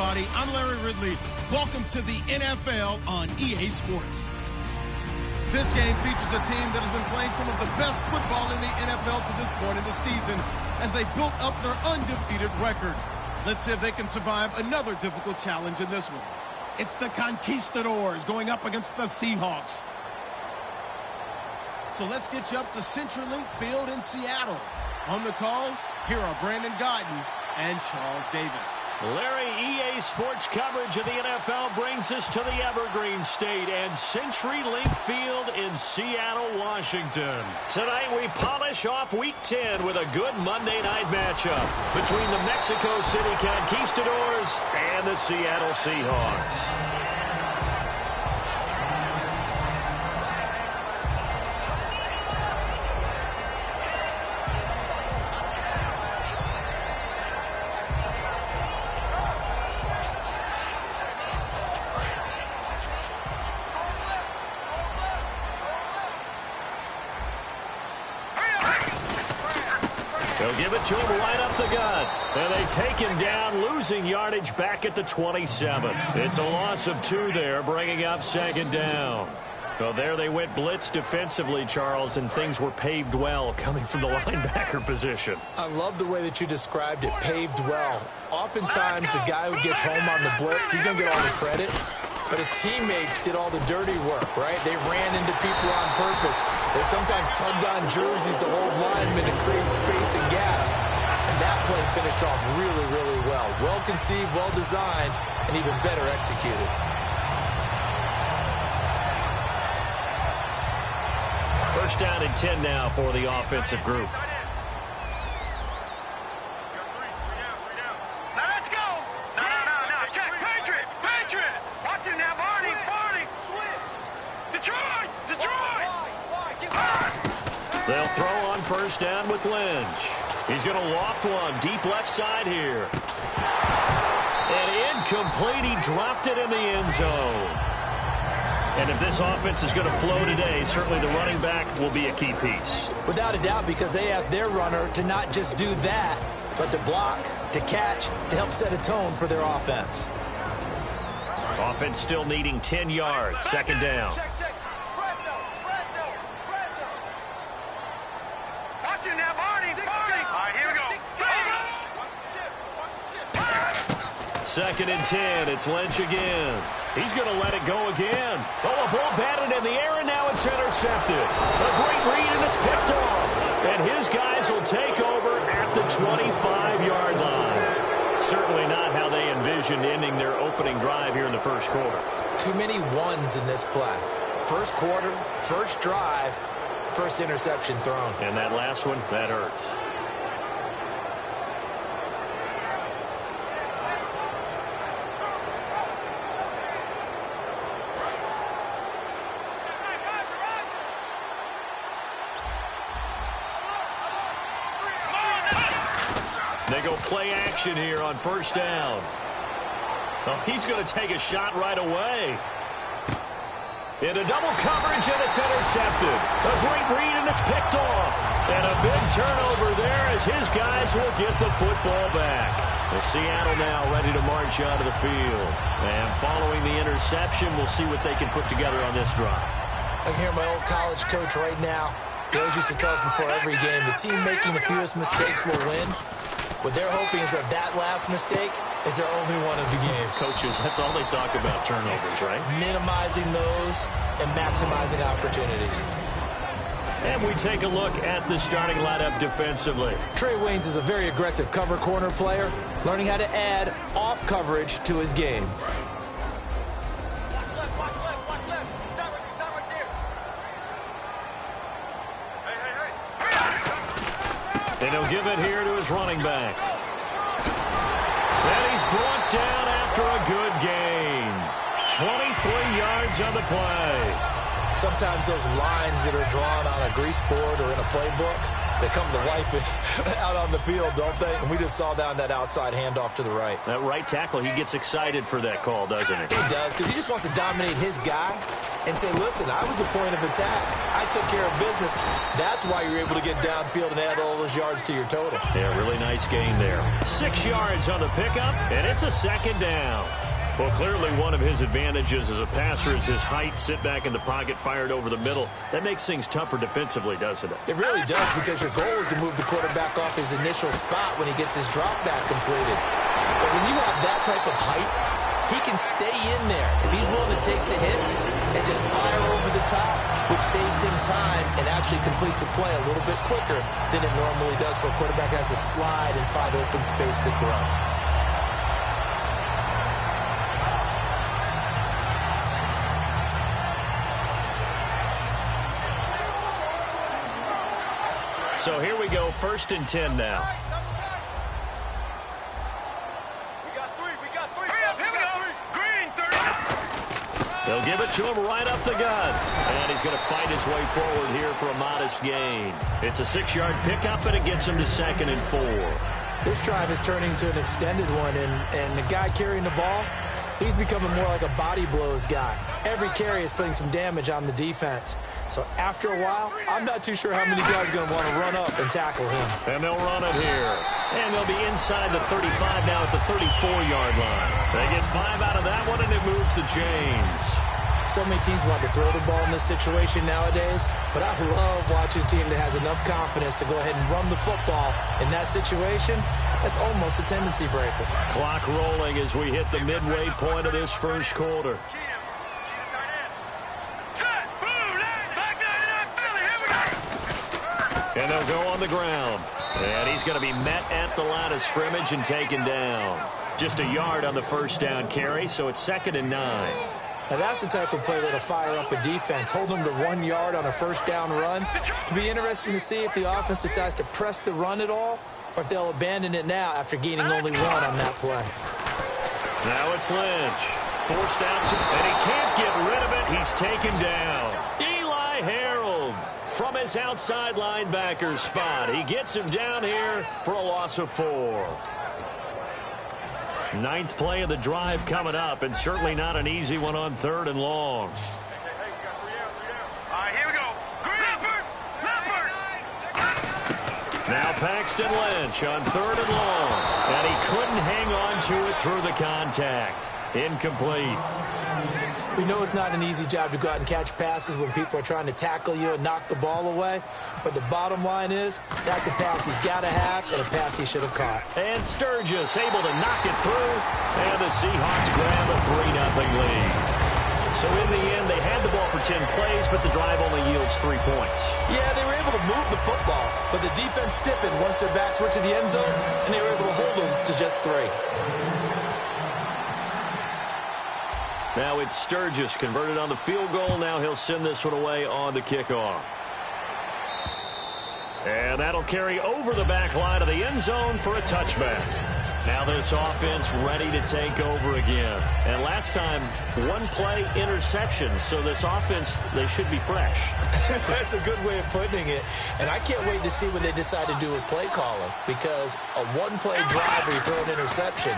everybody. I'm Larry Ridley. Welcome to the NFL on EA Sports. This game features a team that has been playing some of the best football in the NFL to this point in the season as they built up their undefeated record. Let's see if they can survive another difficult challenge in this one. It's the Conquistadors going up against the Seahawks. So let's get you up to CenturyLink Field in Seattle. On the call, here are Brandon Guyton and Charles Davis. Larry, EA Sports coverage of the NFL brings us to the Evergreen State and CenturyLink Field in Seattle, Washington. Tonight we polish off Week 10 with a good Monday night matchup between the Mexico City Conquistadors and the Seattle Seahawks. They'll give it to him right up the gut. And they take him down, losing yardage back at the 27. It's a loss of 2 there, bringing up second down. Well, there they went blitz defensively, Charles, and things were paved well coming from the linebacker position. I love the way that you described it, paved well. Oftentimes, the guy who gets home on the blitz, he's going to get all the credit. But his teammates did all the dirty work, right? They ran into people on purpose. They sometimes tugged on jerseys to hold linemen to create space and gaps. And that play finished off really, really well. Well-conceived, well-designed, and even better executed. First down and 10 now for the offensive group. They'll throw on first down with Lynch. He's going to loft one deep left side here. And incomplete. He dropped it in the end zone. And if this offense is going to flow today, certainly the running back will be a key piece. Without a doubt, because they asked their runner to not just do that, but to block, to catch, to help set a tone for their offense. Offense still needing 10 yards. Second down. Second and 10. It's Lynch again. He's going to let it go again. Oh, a ball batted in the air, and now it's intercepted. A great read, and it's picked off. And his guys will take over at the 25-yard line. Certainly not how they envisioned ending their opening drive here in the first quarter. Too many ones in this play. First quarter, first drive, first interception thrown. And that last one, that hurts. They go play action here on first down. Oh, he's going to take a shot right away. Into double coverage, and it's intercepted. A great read, and it's picked off. And a big turnover there as his guys will get the football back. The Seattle now ready to march out of the field. And following the interception, we'll see what they can put together on this drive. I can hear my old college coach right now. He always used to tell us before every game, the team making the fewest mistakes will win. What they're hoping is that that last mistake is their only one of the game. Coaches, that's all they talk about, turnovers, right? Minimizing those and maximizing opportunities. And we take a look at the starting lineup defensively. Trey Waynes is a very aggressive cover corner player, learning how to add off coverage to his game. And he'll give it here to his running back. And he's brought down after a good gain. 23 yards on the play. Sometimes those lines that are drawn on a grease board or in a playbook, They come to life out on the field, don't they? And we just saw down that outside handoff to the right. That right tackle, he gets excited for that call, doesn't he? He does, because he just wants to dominate his guy and say, listen, I was the point of attack. I took care of business. That's why you're able to get downfield and add all those yards to your total. Yeah, really nice gain there. 6 yards on the pickup, and it's a second down. Well, clearly one of his advantages as a passer is his height. Sit back in the pocket, fired over the middle. That makes things tougher defensively, doesn't it? It really does, because your goal is to move the quarterback off his initial spot when he gets his drop back completed. But when you have that type of height, he can stay in there if he's willing to take the hits and just fire over the top, which saves him time and actually completes a play a little bit quicker than it normally does for a quarterback has to slide and find open space to throw. So here we go, 1st and 10 now. They'll give it to him right up the gut. And he's going to fight his way forward here for a modest gain. It's a 6-yard pickup, and it gets him to 2nd and 4. This drive is turning into an extended one, and the guy carrying the ball, he's becoming more like a body blows guy. Every carry is putting some damage on the defense. So after a while, I'm not too sure how many guys are going to want to run up and tackle him. And they'll run it here. And they'll be inside the 35 now at the 34-yard line. They get 5 out of that one, and it moves the chains. So many teams want to throw the ball in this situation nowadays, but I love watching a team that has enough confidence to go ahead and run the football in that situation. That's almost a tendency breaker. Clock rolling as we hit the midway point of this first quarter. And they'll go on the ground. And he's going to be met at the line of scrimmage and taken down. Just a yard on the first down carry, so it's 2nd and 9. Now that's the type of play that'll fire up a defense. Hold them to 1 yard on a first down run. It'll be interesting to see if the offense decides to press the run at all, or if they'll abandon it now after gaining only 1 on that play. Now it's Lynch. Forced out to, and he can't get rid of it. He's taken down. Eli Harold from his outside linebacker spot. He gets him down here for a loss of 4. 9th play of the drive coming up, and certainly not an easy one on 3rd and long. All right, here we go. Now Paxton Lynch on 3rd and long, and he couldn't hang on to it through the contact. Incomplete. We know it's not an easy job to go out and catch passes when people are trying to tackle you and knock the ball away. But the bottom line is, that's a pass he's got to have and a pass he should have caught. And Sturgis able to knock it through. And the Seahawks grab a 3-0 lead. So in the end, they had the ball for 10 plays, but the drive only yields 3 points. Yeah, they were able to move the football, but the defense stiffened once their backs were to the end zone, and they were able to hold them to just 3. Now it's Sturgis converted on the field goal. Now he'll send this one away on the kickoff. And that'll carry over the back line of the end zone for a touchback. Now this offense ready to take over again. And last time, 1 play interception. So this offense, they should be fresh. That's a good way of putting it. And I can't wait to see what they decide to do with play calling. Because a 1-play drive where you throw an interception,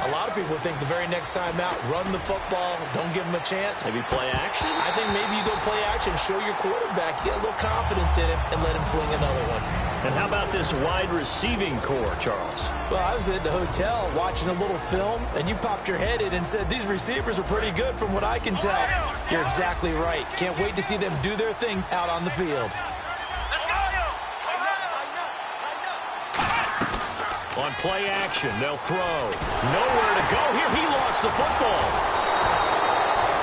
a lot of people think the very next time out, run the football, don't give him a chance. Maybe play action? I think maybe you go play action, show your quarterback, get a little confidence in him, and let him fling another one. And how about this wide receiving core, Charles? Well, I was at the hotel watching a little film, and you popped your head in and said, these receivers are pretty good from what I can tell. You're exactly right. Can't wait to see them do their thing out on the field. On play action, they'll throw. Nowhere to go here. He lost the football.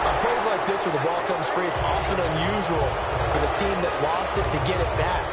On plays like this where the ball comes free, it's often unusual for the team that lost it to get it back.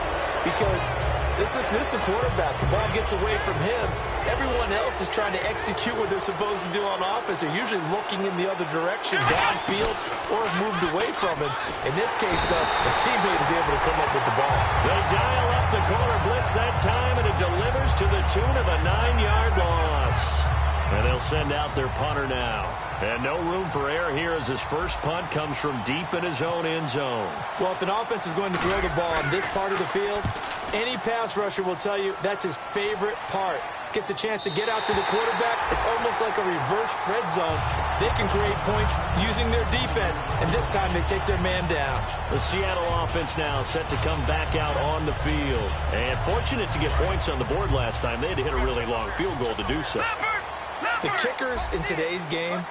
Because this is the quarterback. The ball gets away from him. Everyone else is trying to execute what they're supposed to do on offense. They're usually looking in the other direction, downfield, or have moved away from him. In this case, though, the teammate is able to come up with the ball. They dial up the corner blitz that time, and it delivers to the tune of a 9-yard loss. And they'll send out their punter now. And no room for error here as his first punt comes from deep in his own end zone. Well, if an offense is going to throw the ball on this part of the field, Any pass rusher will tell you that's his favorite part. Gets a chance to get out to the quarterback. It's almost like a reverse red zone. They can create points using their defense, and this time they take their man down. The Seattle offense now set to come back out on the field. And fortunate to get points on the board last time. They had to hit a really long field goal to do so. The kickers in today's game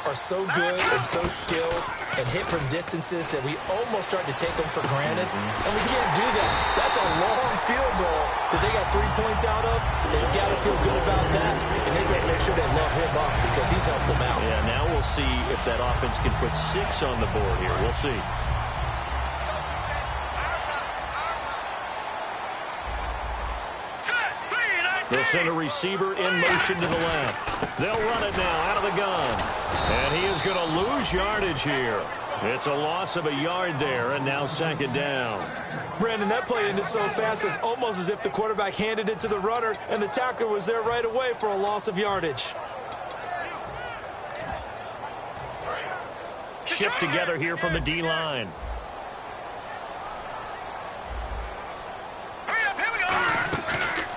are so good and so skilled and hit from distances that we almost start to take them for granted. And we can't do that. That's a long field goal that they got 3 points out of. They've got to feel good about that, and they've got to make sure they love him up because he's helped them out. Yeah, now we'll see if that offense can put 6 on the board here. We'll see. They'll send a receiver in motion to the left. They'll run it now out of the gun. And he is going to lose yardage here. It's a loss of a yard there, and now second down. Brandon, that play ended so fast, it's almost as if the quarterback handed it to the runner, and the tackler was there right away for a loss of yardage. Shift together here from the D-line.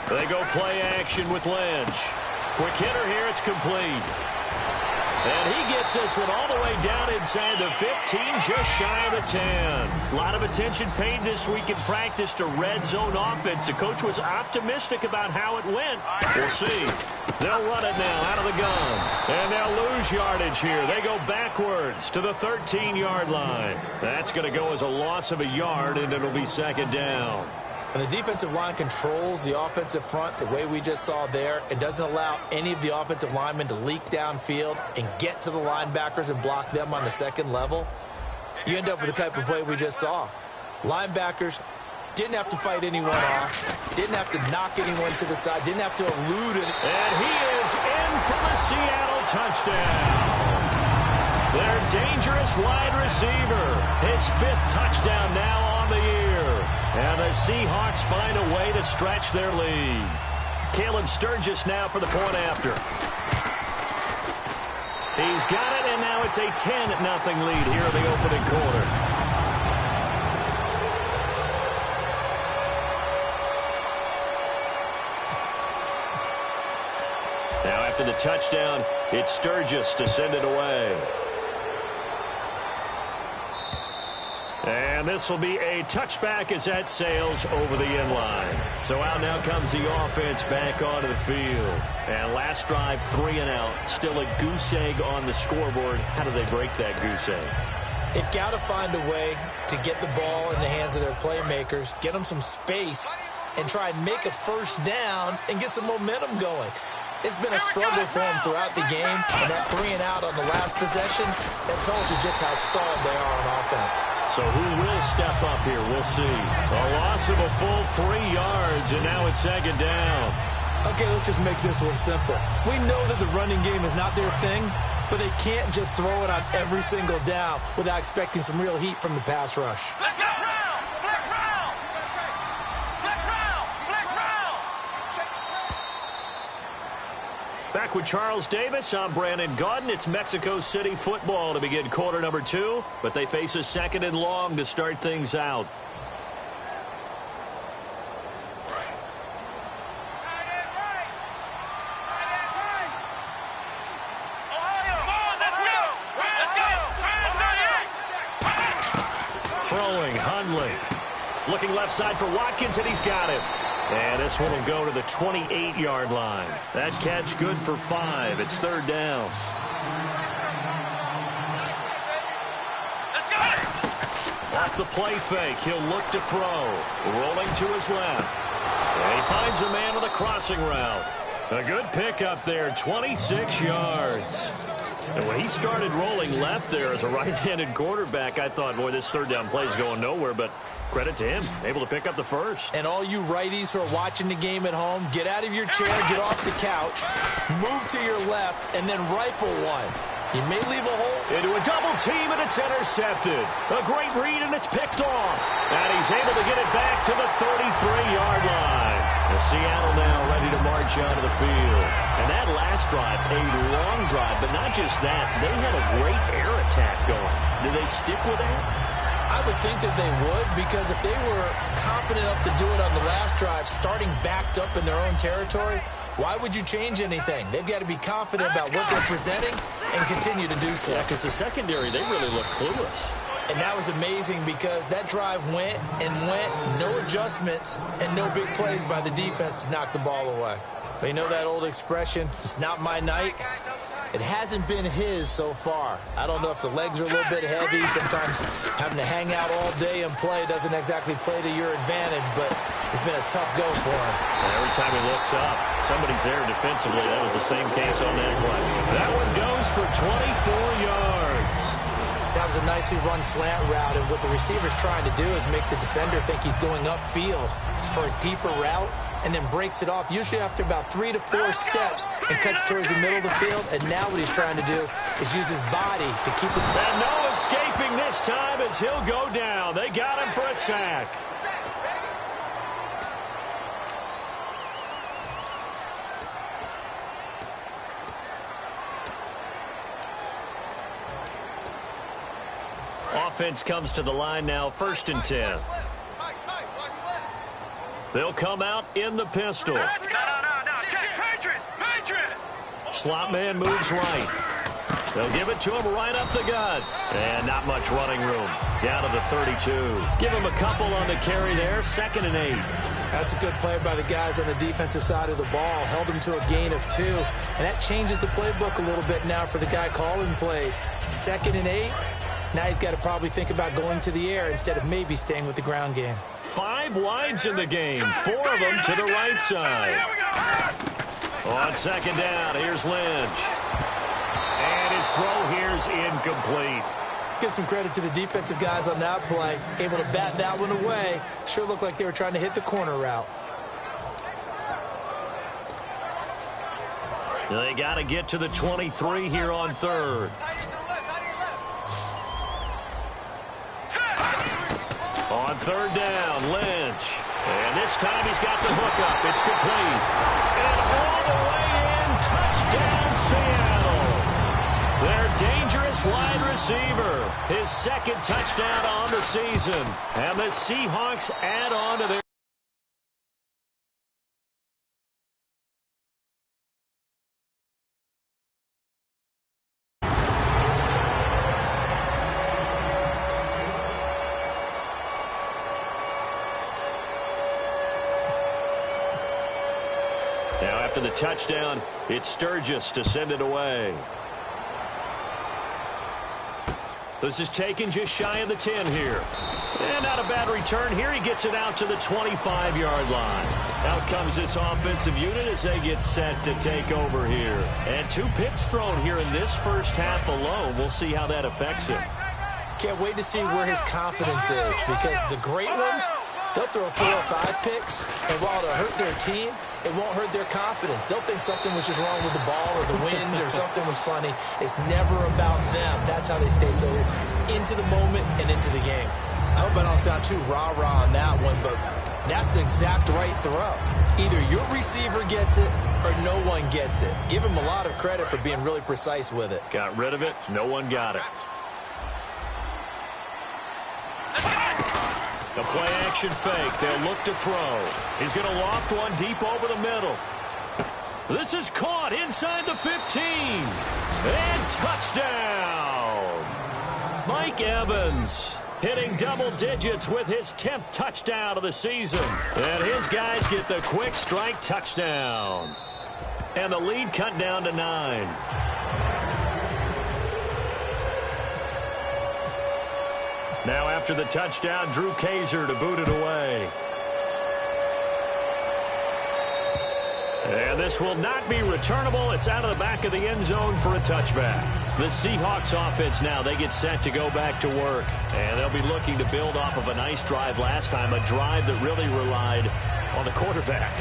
They go play action with Lynch. Quick hitter here, it's complete. And he gets this one all the way down inside the 15, just shy of the 10. A lot of attention paid this week in practice to red zone offense. The coach was optimistic about how it went. We'll see. They'll run it now out of the gun. And they'll lose yardage here. They go backwards to the 13-yard line. That's going to go as a loss of a yard, and it'll be second down. And the defensive line controls the offensive front the way we just saw there. It doesn't allow any of the offensive linemen to leak downfield and get to the linebackers and block them on the second level. You end up with the type of play we just saw. Linebackers didn't have to fight anyone off, didn't have to knock anyone to the side, didn't have to elude it. And he is in for the Seattle touchdown. Their dangerous wide receiver. His 5th touchdown now on the year. And the Seahawks find a way to stretch their lead. Caleb Sturgis now for the point after. He's got it, and now it's a 10-0 lead here in the opening quarter. Now after the touchdown, it's Sturgis to send it away. And this will be a touchback as that sails over the end line. So out now comes the offense back onto the field. And last drive, 3 and out. Still a goose egg on the scoreboard. How do they break that goose egg? They've got to find a way to get the ball in the hands of their playmakers, get them some space, and try and make a first down and get some momentum going. It's been a struggle for them throughout the game, and that 3 and out on the last possession, that told you just how stalled they are on offense. So who will step up here? We'll see. A loss of a full 3 yards, and now it's second down. Okay, let's just make this one simple. We know that the running game is not their thing, but they can't just throw it on every single down without expecting some real heat from the pass rush. Back with Charles Davis, I'm Brandon Gaudin. It's Mexico City football to begin quarter number 2, but they face a 2nd and long to start things out. Throwing, Hundley. Looking left side for Watkins, and he's got it. And this one will go to the 28-yard line. That catch good for 5. It's third down. Off the play fake, he'll look to throw. Rolling to his left. And he finds a man with a crossing route. A good pickup there, 26 yards. And when he started rolling left there as a right-handed quarterback, I thought, boy, this third down play is going nowhere, but credit to him, able to pick up the first. And all you righties who are watching the game at home, get out of your chair, get off the couch, move to your left, and then rifle one. You may leave a hole. Into a double team, and it's intercepted. A great read, and it's picked off. And he's able to get it back to the 33-yard line. And Seattle now ready to march out of the field. And that last drive, a long drive, but not just that. They had a great air attack going. Did they stick with that? I would think that they would, because if they were confident enough to do it on the last drive starting backed up in their own territory, why would you change anything? They've got to be confident about what they're presenting and continue to do so. Yeah, because the secondary, they really look clueless. And that was amazing because that drive went and went, no adjustments and no big plays by the defense to knock the ball away. But you know that old expression, it's not my night? It hasn't been his so far. I don't know if the legs are a little bit heavy. Sometimes having to hang out all day and play doesn't exactly play to your advantage, but it's been a tough go for him. And every time he looks up, somebody's there defensively. That was the same case on that play. That one goes for 24 yards. That was a nicely run slant route, and what the receiver's trying to do is make the defender think he's going upfield for a deeper route, and then breaks it off, usually after about 3 to 4 steps, and cuts towards the middle of the field. And now what he's trying to do is use his body to keep it. And no escaping this time as he'll go down. They got him for a sack. Offense comes to the line now, 1st and 10. They'll come out in the pistol. No. Slot man moves right. They'll give it to him right up the gut. And not much running room. Down to the 32. Give him a couple on the carry there. 2nd and 8. That's a good play by the guys on the defensive side of the ball. Held him to a gain of 2. And that changes the playbook a little bit now for the guy calling plays. 2nd and 8. Now he's got to probably think about going to the air instead of maybe staying with the ground game. 5 wides in the game. 4 of them to the right side. On 2nd down, here's Lynch. And his throw here's incomplete. Let's give some credit to the defensive guys on that play. Able to bat that one away. Sure looked like they were trying to hit the corner route. They got to get to the 23 here on 3rd. On 3rd down, Lynch. And this time he's got the hook up. It's complete. And all the way in, touchdown Seattle. Their dangerous wide receiver. His 2nd touchdown on the season. And the Seahawks add on to their after the touchdown, it's Sturgis to send it away. This is taken just shy of the 10 here. And not a bad return here. He gets it out to the 25-yard line. Out comes this offensive unit as they get set to take over here. And 2 picks thrown here in this first half alone. We'll see how that affects him. Can't wait to see where his confidence is, because the great ones, they'll throw 4 or 5 picks, and while it'll hurt their team, it won't hurt their confidence. They'll think something was just wrong with the ball or the wind or something was funny. It's never about them. That's how they stay so into the moment and into the game. I hope I don't sound too rah-rah on that one, but that's the exact right throw. Either your receiver gets it or no one gets it. Give him a lot of credit for being really precise with it. Got rid of it. No one got it. The play-action fake. They'll look to throw. He's going to loft one deep over the middle. This is caught inside the 15. And touchdown. Mike Evans hitting double digits with his 10th touchdown of the season. And his guys get the quick strike touchdown. And the lead cut down to 9. Now after the touchdown, Drew Kaiser to boot it away. And this will not be returnable. It's out of the back of the end zone for a touchback. The Seahawks offense now, they get set to go back to work. And they'll be looking to build off of a nice drive last time, a drive that really relied on the quarterback.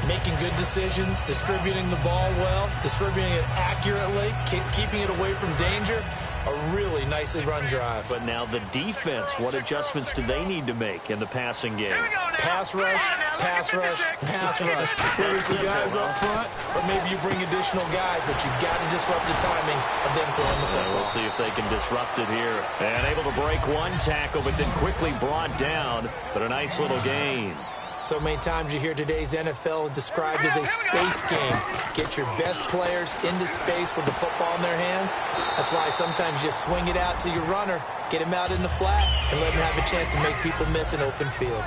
Making good decisions, distributing the ball well, distributing it accurately, keeping it away from danger. A really nicely run drive. But now the defense, what adjustments do they need to make in the passing game? Pass rush, pass rush, pass rush. Whether it's the guys up front or maybe you bring additional guys, but you got to disrupt the timing of them throwing the football. We'll see if they can disrupt it here. And able to break one tackle, but then quickly brought down. But a nice little gain. So many times you hear today's NFL described as a space game. Get your best players into space with the football in their hands. That's why sometimes you swing it out to your runner, get him out in the flat, and let him have a chance to make people miss an open field.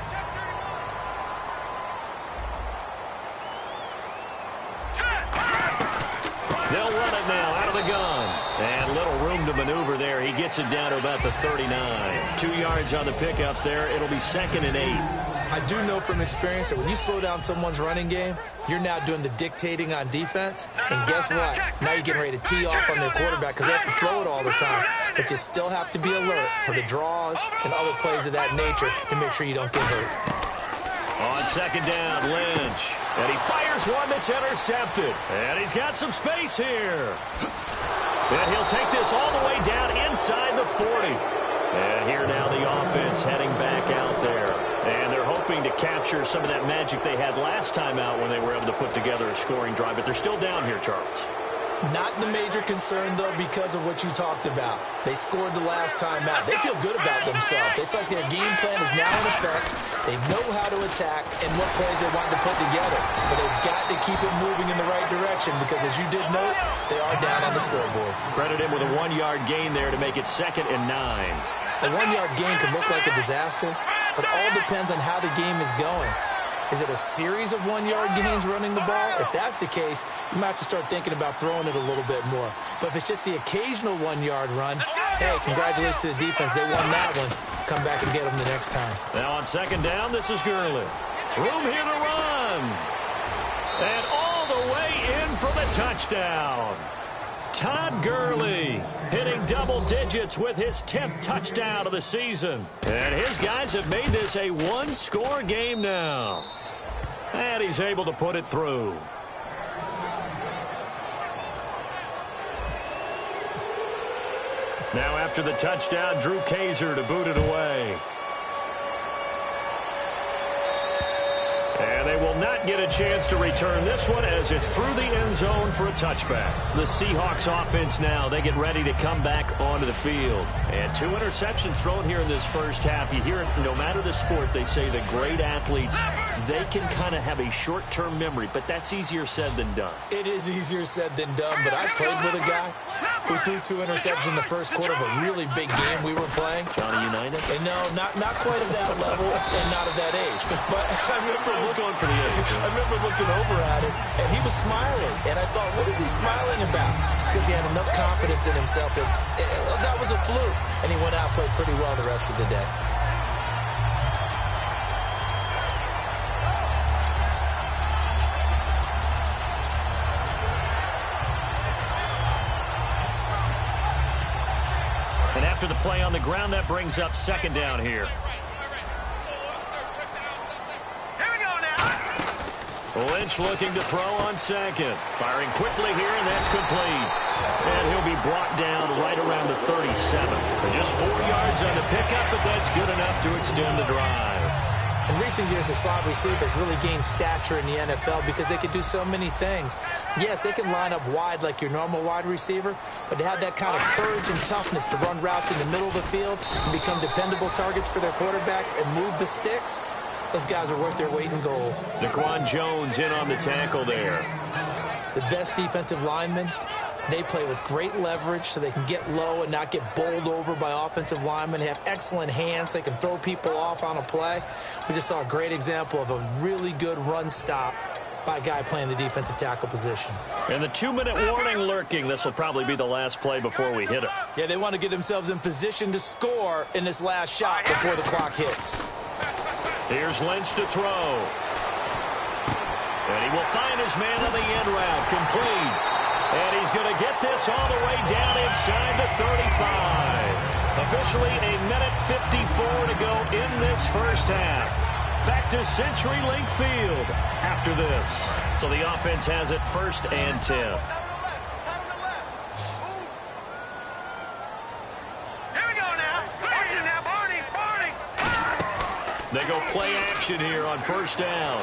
They'll run it now out of the gun. And little room to maneuver there. He gets it down to about the 39. 2 yards on the pickup there. It'll be 2nd and 8. I do know from experience that when you slow down someone's running game, you're now doing the dictating on defense. And guess what? Now you're getting ready to tee off on their quarterback because they have to throw it all the time. But you still have to be alert for the draws and other plays of that nature to make sure you don't get hurt. On 2nd down, Lynch. And he fires one that's intercepted. And he's got some space here. And he'll take this all the way down inside the 40. And here now the offense heading back out there. And they're hoping to capture some of that magic they had last time out when they were able to put together a scoring drive. But they're still down here, Charles. Not the major concern, though, because of what you talked about. They scored the last time out. They feel good about themselves. They feel like their game plan is now in effect. They know how to attack and what plays they want to put together. But they've got to keep it moving in the right direction because, as you did note, they are down on the scoreboard. Credit him with a 1-yard gain there to make it 2nd and 9. A 1-yard gain can look like a disaster, but it all depends on how the game is going. Is it a series of 1-yard gains running the ball? If that's the case, you might have to start thinking about throwing it a little bit more. But if it's just the occasional 1-yard run, hey, congratulations to the defense. They won that one. Come back and get them the next time. Now on 2nd down, this is Gurley. Room here to run. And all the way in for the touchdown. Todd Gurley hitting double digits with his 10th touchdown of the season. And his guys have made this a 1-score game now. And he's able to put it through. Now after the touchdown, Drew Kaiser to boot it away. And they will not get a chance to return this one as it's through the end zone for a touchback. The Seahawks offense now, they get ready to come back onto the field. And 2 interceptions thrown here in this first half. You hear it, no matter the sport, they say the great athletes, they can kind of have a short-term memory, but that's easier said than done. It is easier said than done, but I played with a guy who threw 2 interceptions in the first quarter of a really big game we were playing. Johnny United? And no, not quite at that level and not at that age. But I remember looking over at him, and he was smiling. And I thought, what is he smiling about? It's because he had enough confidence in himself that that was a fluke. And he went out and played pretty well the rest of the day. And after the play on the ground, that brings up 2nd down here. Lynch looking to throw on 2nd. Firing quickly here, and that's complete. And he'll be brought down right around the 37. Just 4 yards on the pickup, but that's good enough to extend the drive. In recent years, the slot receivers really gained stature in the NFL because they can do so many things. Yes, they can line up wide like your normal wide receiver, but to have that kind of courage and toughness to run routes in the middle of the field and become dependable targets for their quarterbacks and move the sticks, those guys are worth their weight in gold. Daquan Jones in on the tackle there. The best defensive linemen, they play with great leverage so they can get low and not get bowled over by offensive linemen. They have excellent hands. So they can throw people off on a play. We just saw a great example of a really good run stop by a guy playing the defensive tackle position. And the 2-minute warning lurking. This will probably be the last play before we hit it. Yeah, they want to get themselves in position to score in this last shot before the clock hits. Here's Lynch to throw. And he will find his man on the end route. Complete. And he's going to get this all the way down inside the 35. Officially a minute 54 to go in this first half. Back to CenturyLink Field after this. So the offense has it 1st and 10. They go play action here on 1st down.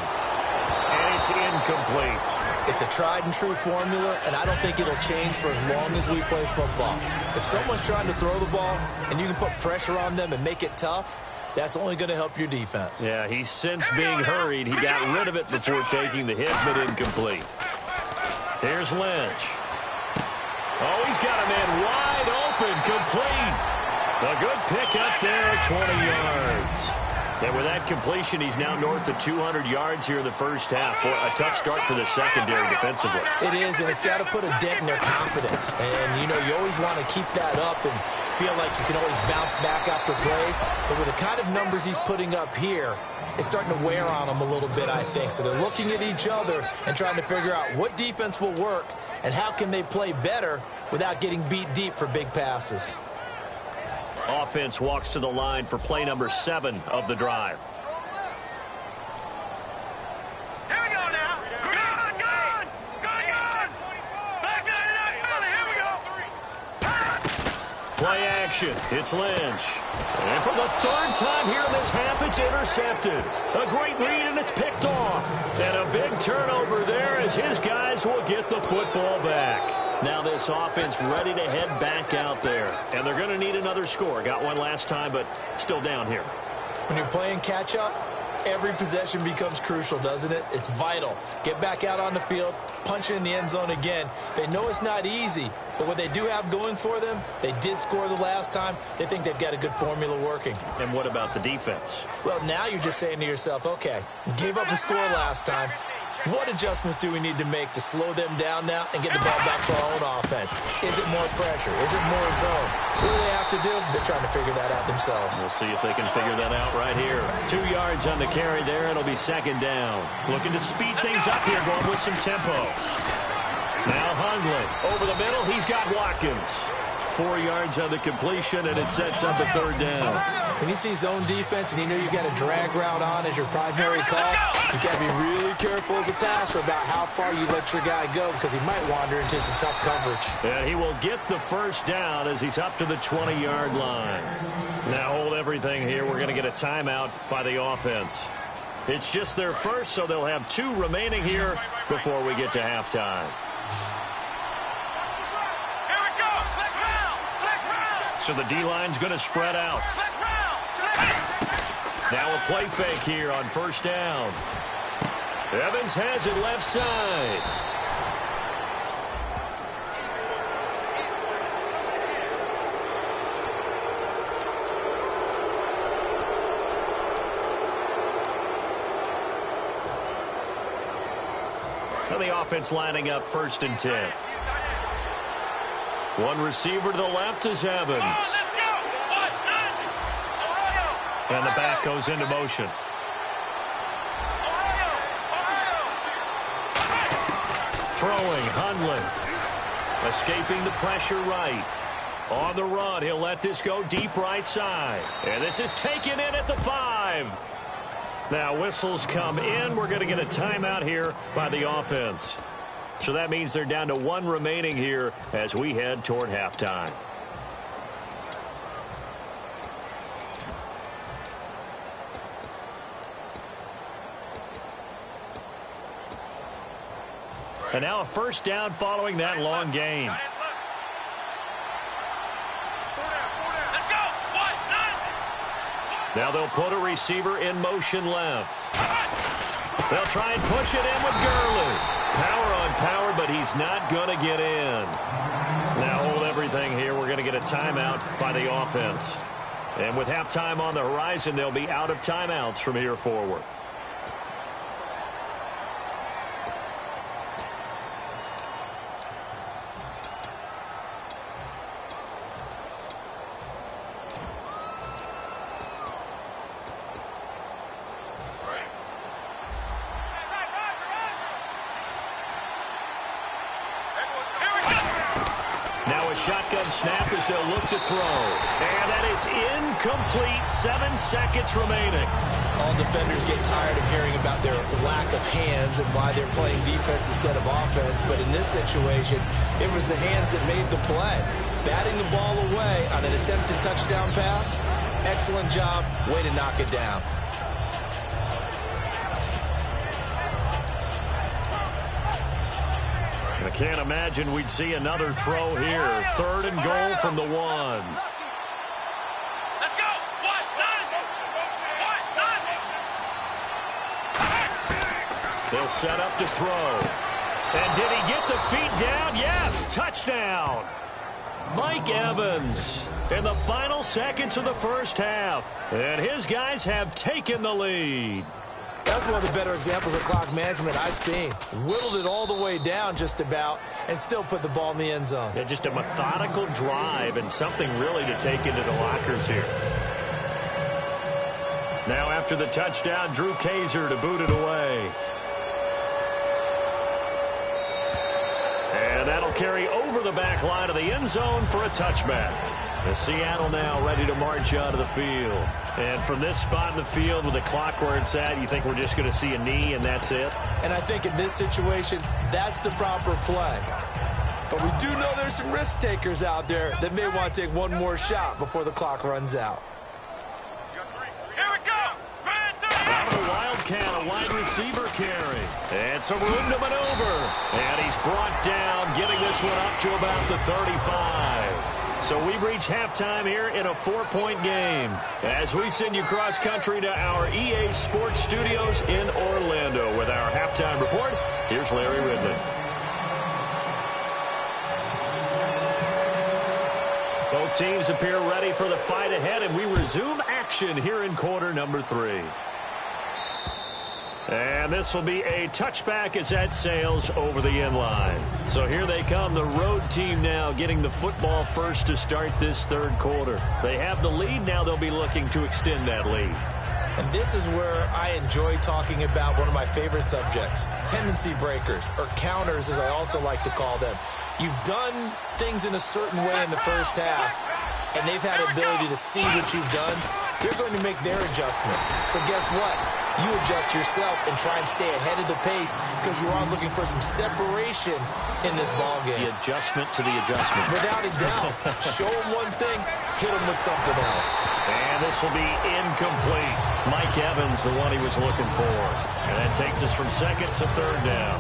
And it's incomplete. It's a tried-and-true formula, and I don't think it'll change for as long as we play football. If someone's trying to throw the ball and you can put pressure on them and make it tough, That's only going to help your defense. Yeah, he's since being hurried. He got rid of it before taking the hit, but incomplete. Here's Lynch. Oh, he's got a man wide open, complete. A good pick up there, 20 yards. And with that completion, he's now north of 200 yards here in the first half. Boy, a tough start for the secondary defensively. It is, and it's got to put a dent in their confidence. And, you know, you always want to keep that up and feel like you can always bounce back after plays. But with the kind of numbers he's putting up here, it's starting to wear on them a little bit, I think. So they're looking at each other and trying to figure out what defense will work and how can they play better without getting beat deep for big passes. Offense walks to the line for play number 7 of the drive. Here we go now. Good. Here we go. Play action. It's Lynch. And for the third time here in this half, it's intercepted. A great read, and it's picked off. And a big turnover there as his guys will get the football back. Now this offense ready to head back out there. And they're going to need another score. Got one last time, but still down here. When you're playing catch-up, every possession becomes crucial, doesn't it? It's vital. Get back out on the field, punch it in the end zone again. They know it's not easy, but what they do have going for them, they did score the last time. They think they've got a good formula working. And what about the defense? Well, now you're just saying to yourself, okay, gave up a score last time. What adjustments do we need to make to slow them down now and get the ball back to our own offense? Is it more pressure? Is it more zone? What do they have to do? They're trying to figure that out themselves. We'll see if they can figure that out right here. 2 yards on the carry there. It'll be second down. Looking to speed things up here, going with some tempo. Now Hundley over the middle. He's got Watkins. 4 yards on the completion, and it sets up a third down. When you see zone defense and you know you got a drag route on as your primary call, you got to be really careful as a passer about how far you let your guy go because he might wander into some tough coverage. And he will get the first down as he's up to the 20-yard line. Now hold everything here. We're going to get a timeout by the offense. It's just their first, so they'll have 2 remaining here before we get to halftime. So the D-line's going to spread out. Now a play fake here on first down. Evans has it left side. And the offense lining up 1st and 10. One receiver to the left is Evans. And the back goes into motion. Throwing, Hundley. Escaping the pressure right. On the run, he'll let this go deep right side. And this is taken in at the 5. Now whistles come in. We're going to get a timeout here by the offense. So that means they're down to 1 remaining here as we head toward halftime. And now a first down following that long gain. Now they'll put a receiver in motion left. They'll try and push it in with Gurley. Power on power, but he's not going to get in. Now hold everything here. We're going to get a timeout by the offense. And with halftime on the horizon, they'll be out of timeouts from here forward. Shotgun snap as they'll look to throw. And that is incomplete. 7 seconds remaining. All defenders get tired of hearing about their lack of hands and why they're playing defense instead of offense. But in this situation, it was the hands that made the play. Batting the ball away on an attempted touchdown pass. Excellent job. Way to knock it down. I can't imagine we'd see another throw here. 3rd and goal from the 1. Let's go. 1, 9. They'll set up to throw. And did he get the feet down? Yes, touchdown. Mike Evans in the final seconds of the first half. And his guys have taken the lead. That's one of the better examples of clock management I've seen. Whittled it all the way down just about and still put the ball in the end zone. Yeah, just a methodical drive and something really to take into the lockers here. Now after the touchdown, Drew Kaiser to boot it away. And that'll carry over the back line of the end zone for a touchback. And Seattle now ready to march out of the field. And from this spot in the field with the clock where it's at, you think we're just going to see a knee and that's it? And I think in this situation, that's the proper play. But we do know there's some risk takers out there that may want to take one more shot before the clock runs out. Here we go. Out of the Wildcat, a wide receiver carry. And some room to maneuver. And he's brought down, getting this one up to about the 35. So we've reached halftime here in a 4-point game. As we send you cross-country to our EA Sports Studios in Orlando with our halftime report, here's Larry Ridley. Both teams appear ready for the fight ahead, and we resume action here in quarter number 3. And this will be a touchback as that sails over the end line. So here they come, the road team now getting the football first to start this third quarter. They have the lead. Now they'll be looking to extend that lead. And this is where I enjoy talking about one of my favorite subjects, tendency breakers, or counters as I also like to call them. You've done things in a certain way in the first half, and they've had ability to see what you've done. They're going to make their adjustments. So guess what? You adjust yourself and try and stay ahead of the pace because you are looking for some separation in this ball game. The adjustment to the adjustment. Without a doubt. Show them one thing, hit them with something else. And this will be incomplete. Mike Evans, the one he was looking for. And that takes us from second to third down.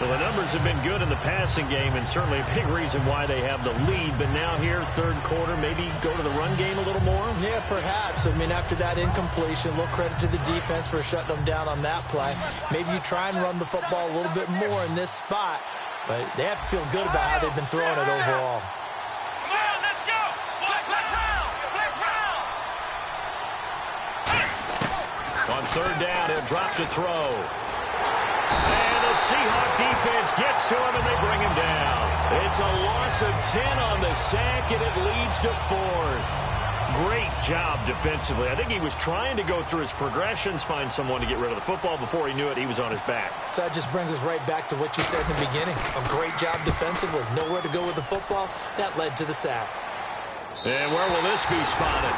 Well, the numbers have been good in the passing game and certainly a big reason why they have the lead. But now here, third quarter, maybe go to the run game a little more? Yeah, perhaps. I mean, after that incompletion, a little credit to the defense for shutting them down on that play. Maybe you try and run the football a little bit more in this spot. But they have to feel good about how they've been throwing it overall. Come on, let's go. Let's round. On third down, he'll drop to throw. And the Seahawk defense gets to him, and they bring him down. It's a loss of 10 on the sack, and it leads to fourth. Great job defensively. I think he was trying to go through his progressions, find someone to get rid of the football. Before he knew it, he was on his back. So that just brings us right back to what you said in the beginning. A great job defensively. Nowhere to go with the football. That led to the sack. And where will this be spotted?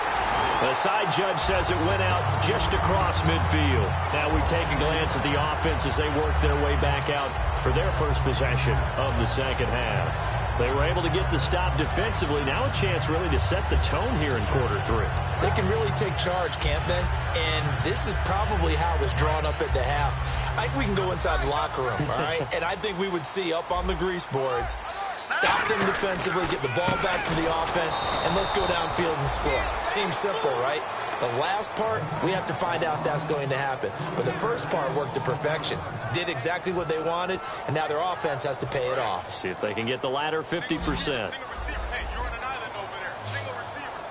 The side judge says it went out just across midfield. Now we take a glance at the offense as they work their way back out for their first possession of the second half. They were able to get the stop defensively. Now a chance really to set the tone here in quarter 3. They can really take charge, can't they? And this is probably how it was drawn up at the half. I think we can go inside the locker room, all right? And I think we would see up on the grease boards, stop them defensively, get the ball back to the offense, and let's go downfield and score. Seems simple, right? The last part, we have to find out that's going to happen. But the first part worked to perfection. Did exactly what they wanted, and now their offense has to pay it off. See if they can get the latter 50%. Single receiver. Hey, you're on an island over there. Single receiver.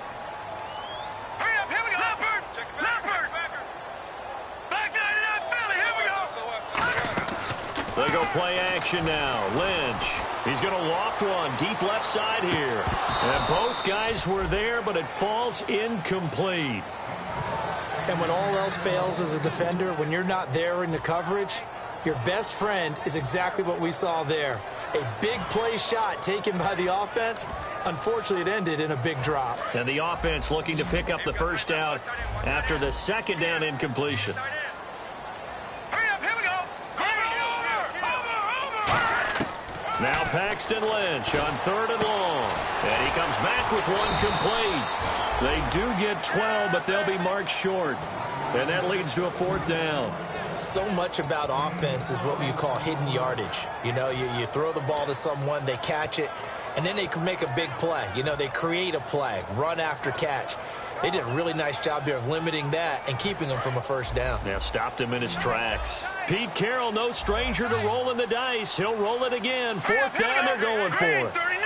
Hurry up, here we go. Leopard. Leopard. Back nine and out, Philly. Here we go. They go play action now. Lynch. He's going to loft one deep left side here. And both guys were there, but it falls incomplete. And when all else fails as a defender, when you're not there in the coverage, your best friend is exactly what we saw there. A big play shot taken by the offense. Unfortunately, it ended in a big drop. And the offense looking to pick up the first down after the second down incompletion. Hurry up, here we go. Over. Now Paxton Lynch on third and long. And he comes back with one complete. They do get 12, but they'll be marked short. And that leads to a fourth down. So much about offense is what you call hidden yardage. You know, you throw the ball to someone, they catch it, and then they can make a big play. You know, they create a play, run after catch. They did a really nice job there of limiting that and keeping him from a first down. Yeah, stopped him in his tracks. Pete Carroll, no stranger to rolling the dice. He'll roll it again. Fourth down, they're going for it. 39!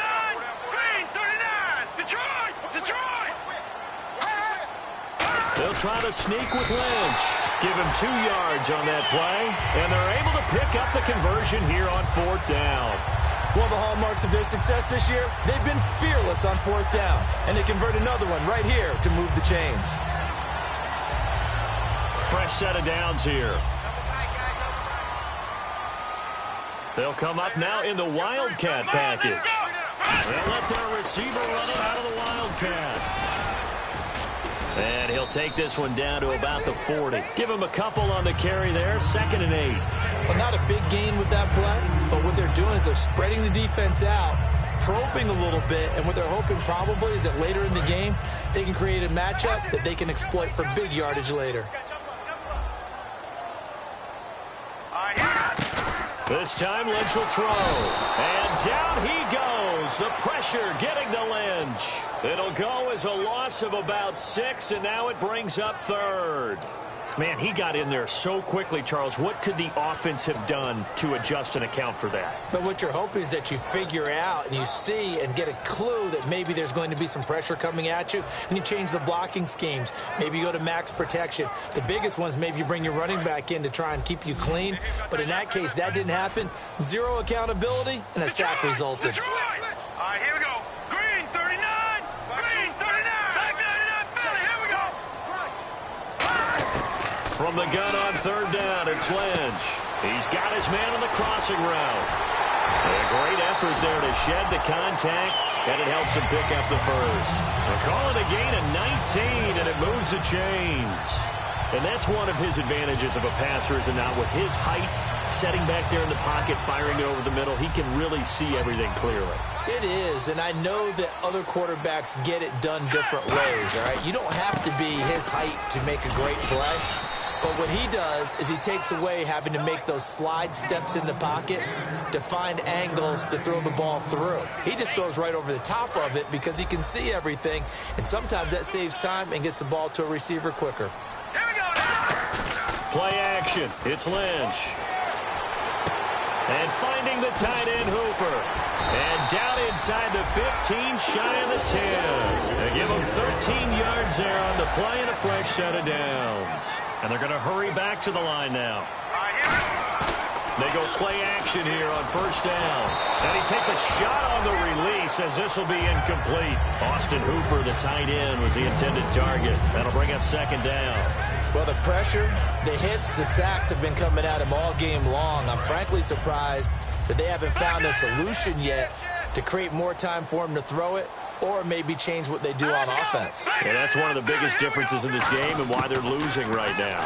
Green, 39! Detroit! They'll try to sneak with Lynch. Give him 2 yards on that play, and they're able to pick up the conversion here on fourth down. One of the hallmarks of their success this year, they've been fearless on fourth down, and they convert another one right here to move the chains. Fresh set of downs here. They'll come up now in the Wildcat package. They'll let their receiver run it out of the Wildcat. And he'll take this one down to about the 40. Give him a couple on the carry there, 2nd and 8. Well, not a big gain with that play, but what they're doing is they're spreading the defense out, probing a little bit, and what they're hoping probably is that later in the game, they can create a matchup that they can exploit for big yardage later. This time, Lynch will throw. And down he goes. The pressure getting to Lynch. It'll go as a loss of about 6, and now it brings up 3rd. Man, he got in there so quickly, Charles. What could the offense have done to adjust and account for that? But what you're hoping is that you figure out and you see and get a clue that maybe there's going to be some pressure coming at you, and you change the blocking schemes. Maybe you go to max protection. The biggest ones, maybe you bring your running back in to try and keep you clean. But in that case, that didn't happen. 0 accountability, and a sack resulted. All right, here we go. Green, 39. Green, 39. Back 99, Philly. Here we go. From the gun on 3rd down, it's Lynch. He's got his man on the crossing route. A great effort there to shed the contact, and it helps him pick up the first. They call it a gain of 19, and it moves the chains. And that's one of his advantages of a passer, is not with his height, setting back there in the pocket, firing it over the middle. He can really see everything clearly. It is, and I know that other quarterbacks get it done different ways, all right? You don't have to be his height to make a great play. But what he does is he takes away having to make those slide steps in the pocket to find angles to throw the ball through. He just throws right over the top of it because he can see everything, and sometimes that saves time and gets the ball to a receiver quicker. Here we go now. Play action. It's Lynch. And finding the tight end, Hooper. And down inside the 15, shy of the 10. They give him 13 yards there on the play and a fresh set of downs. And they're going to hurry back to the line now. They go play action here on 1st down. And he takes a shot on the release as this will be incomplete. Austin Hooper, the tight end, was the intended target. That'll bring up 2nd down. Well, the pressure, the hits, the sacks have been coming at him all game long. I'm frankly surprised that they haven't found a solution yet to create more time for him to throw it or maybe change what they do on offense. Yeah, that's one of the biggest differences in this game and why they're losing right now.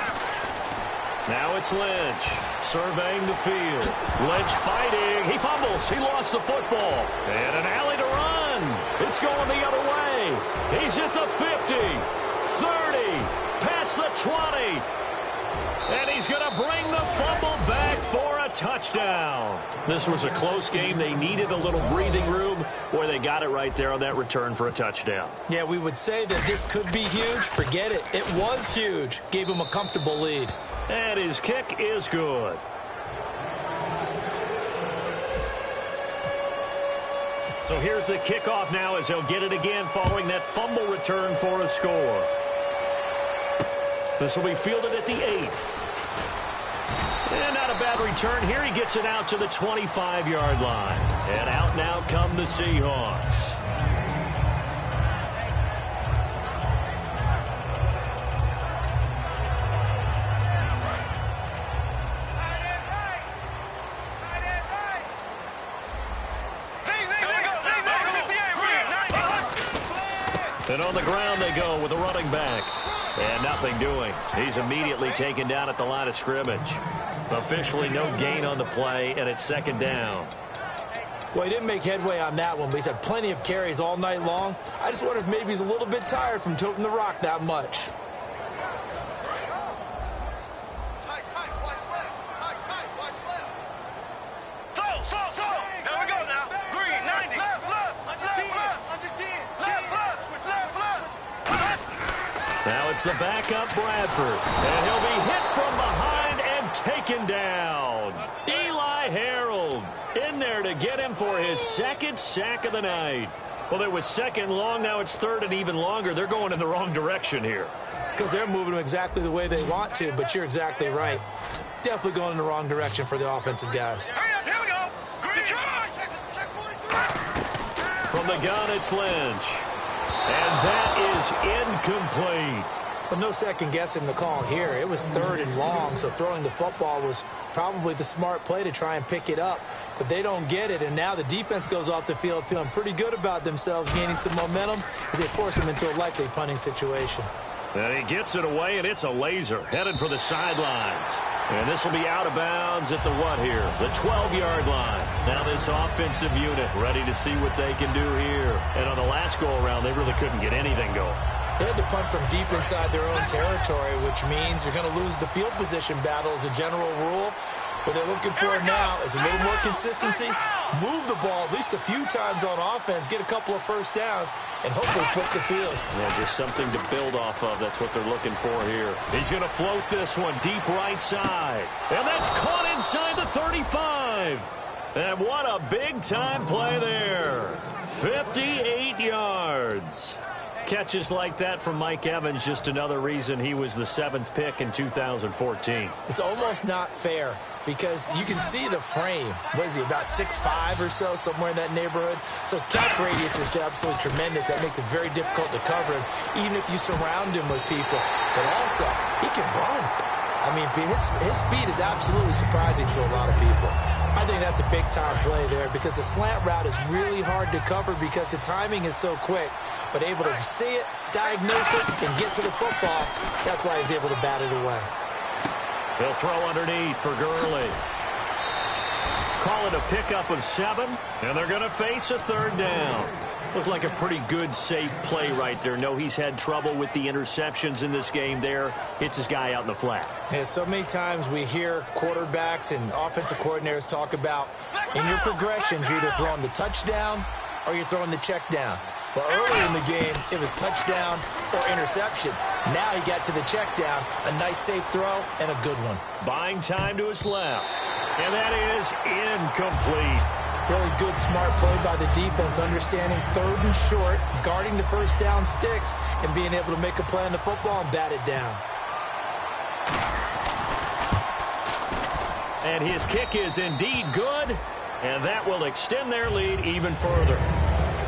Now it's Lynch surveying the field. Lynch fighting. He fumbles. He lost the football. And an alley to run. It's going the other way. He's at the 50, 30, past the 20. And he's going to bring the fumble back for a touchdown. This was a close game. They needed a little breathing room where they got it right there on that return for a touchdown. Yeah, we would say that this could be huge. Forget it. It was huge. Gave him a comfortable lead. And his kick is good. So here's the kickoff now as he'll get it again following that fumble return for a score. This will be fielded at the 8. And not a bad return here. He gets it out to the 25-yard line. And out now come the Seahawks. And on the ground they go with a running back. And nothing doing. He's immediately taken down at the line of scrimmage. Officially no gain on the play, and it's 2nd down. Well, he didn't make headway on that one, but he's had plenty of carries all night long. I just wonder if maybe he's a little bit tired from toting the rock that much. Tight, watch left. Tight, watch left. Slow. Here we go now. Green, 90. Left. Under 10. Left. Now it's the backup Bradford. And he'll be hit from behind and taken down. Eli Harold in there to get him for his second sack of the night. Well, it was second long. Now it's third and even longer. They're going in the wrong direction here. Because they're moving them exactly the way they want to, but you're exactly right. Definitely going in the wrong direction for the offensive guys. Hurry up, here we go. From the gun, it's Lynch. And that is incomplete. But no second guessing the call here. It was third and long, so throwing the football was probably the smart play to try and pick it up. But they don't get it, and now the defense goes off the field feeling pretty good about themselves, gaining some momentum as they force them into a likely punting situation. And he gets it away, and it's a laser headed for the sidelines. And this will be out of bounds at the what here? The 12-yard line. Now this offensive unit ready to see what they can do here. And on the last go-around, they really couldn't get anything going. They had to punt from deep inside their own territory, which means you're going to lose the field position battle as a general rule. What they're looking for now is a little more consistency, move the ball at least a few times on offense, get a couple of first downs, and hopefully flip the field. Yeah, just something to build off of. That's what they're looking for here. He's going to float this one deep right side. And that's caught inside the 35. And what a big-time play there. 58 yards. Catches like that from Mike Evans, just another reason he was the 7th pick in 2014. It's almost not fair because you can see the frame. What is he, about 6'5" or so, somewhere in that neighborhood? So his catch radius is absolutely tremendous. That makes it very difficult to cover him, even if you surround him with people. But also, he can run. I mean, his speed is absolutely surprising to a lot of people. I think that's a big-time play there because the slant route is really hard to cover because the timing is so quick. But able to see it, diagnose it, and get to the football, that's why he's able to bat it away. He'll throw underneath for Gurley. Call it a pickup of 7, and they're going to face a third down. Looked like a pretty good, safe play right there. No, he's had trouble with the interceptions in this game there. Hits his guy out in the flat. Yeah, so many times we hear quarterbacks and offensive coordinators talk about in your progressions, you're either throwing the touchdown or you're throwing the check down. But earlier in the game, it was touchdown or interception. Now he got to the check down, a nice safe throw, and a good one. Buying time to his left. And that is incomplete. Really good, smart play by the defense, understanding third and short, guarding the first down sticks, and being able to make a play on the football and bat it down. And his kick is indeed good, and that will extend their lead even further.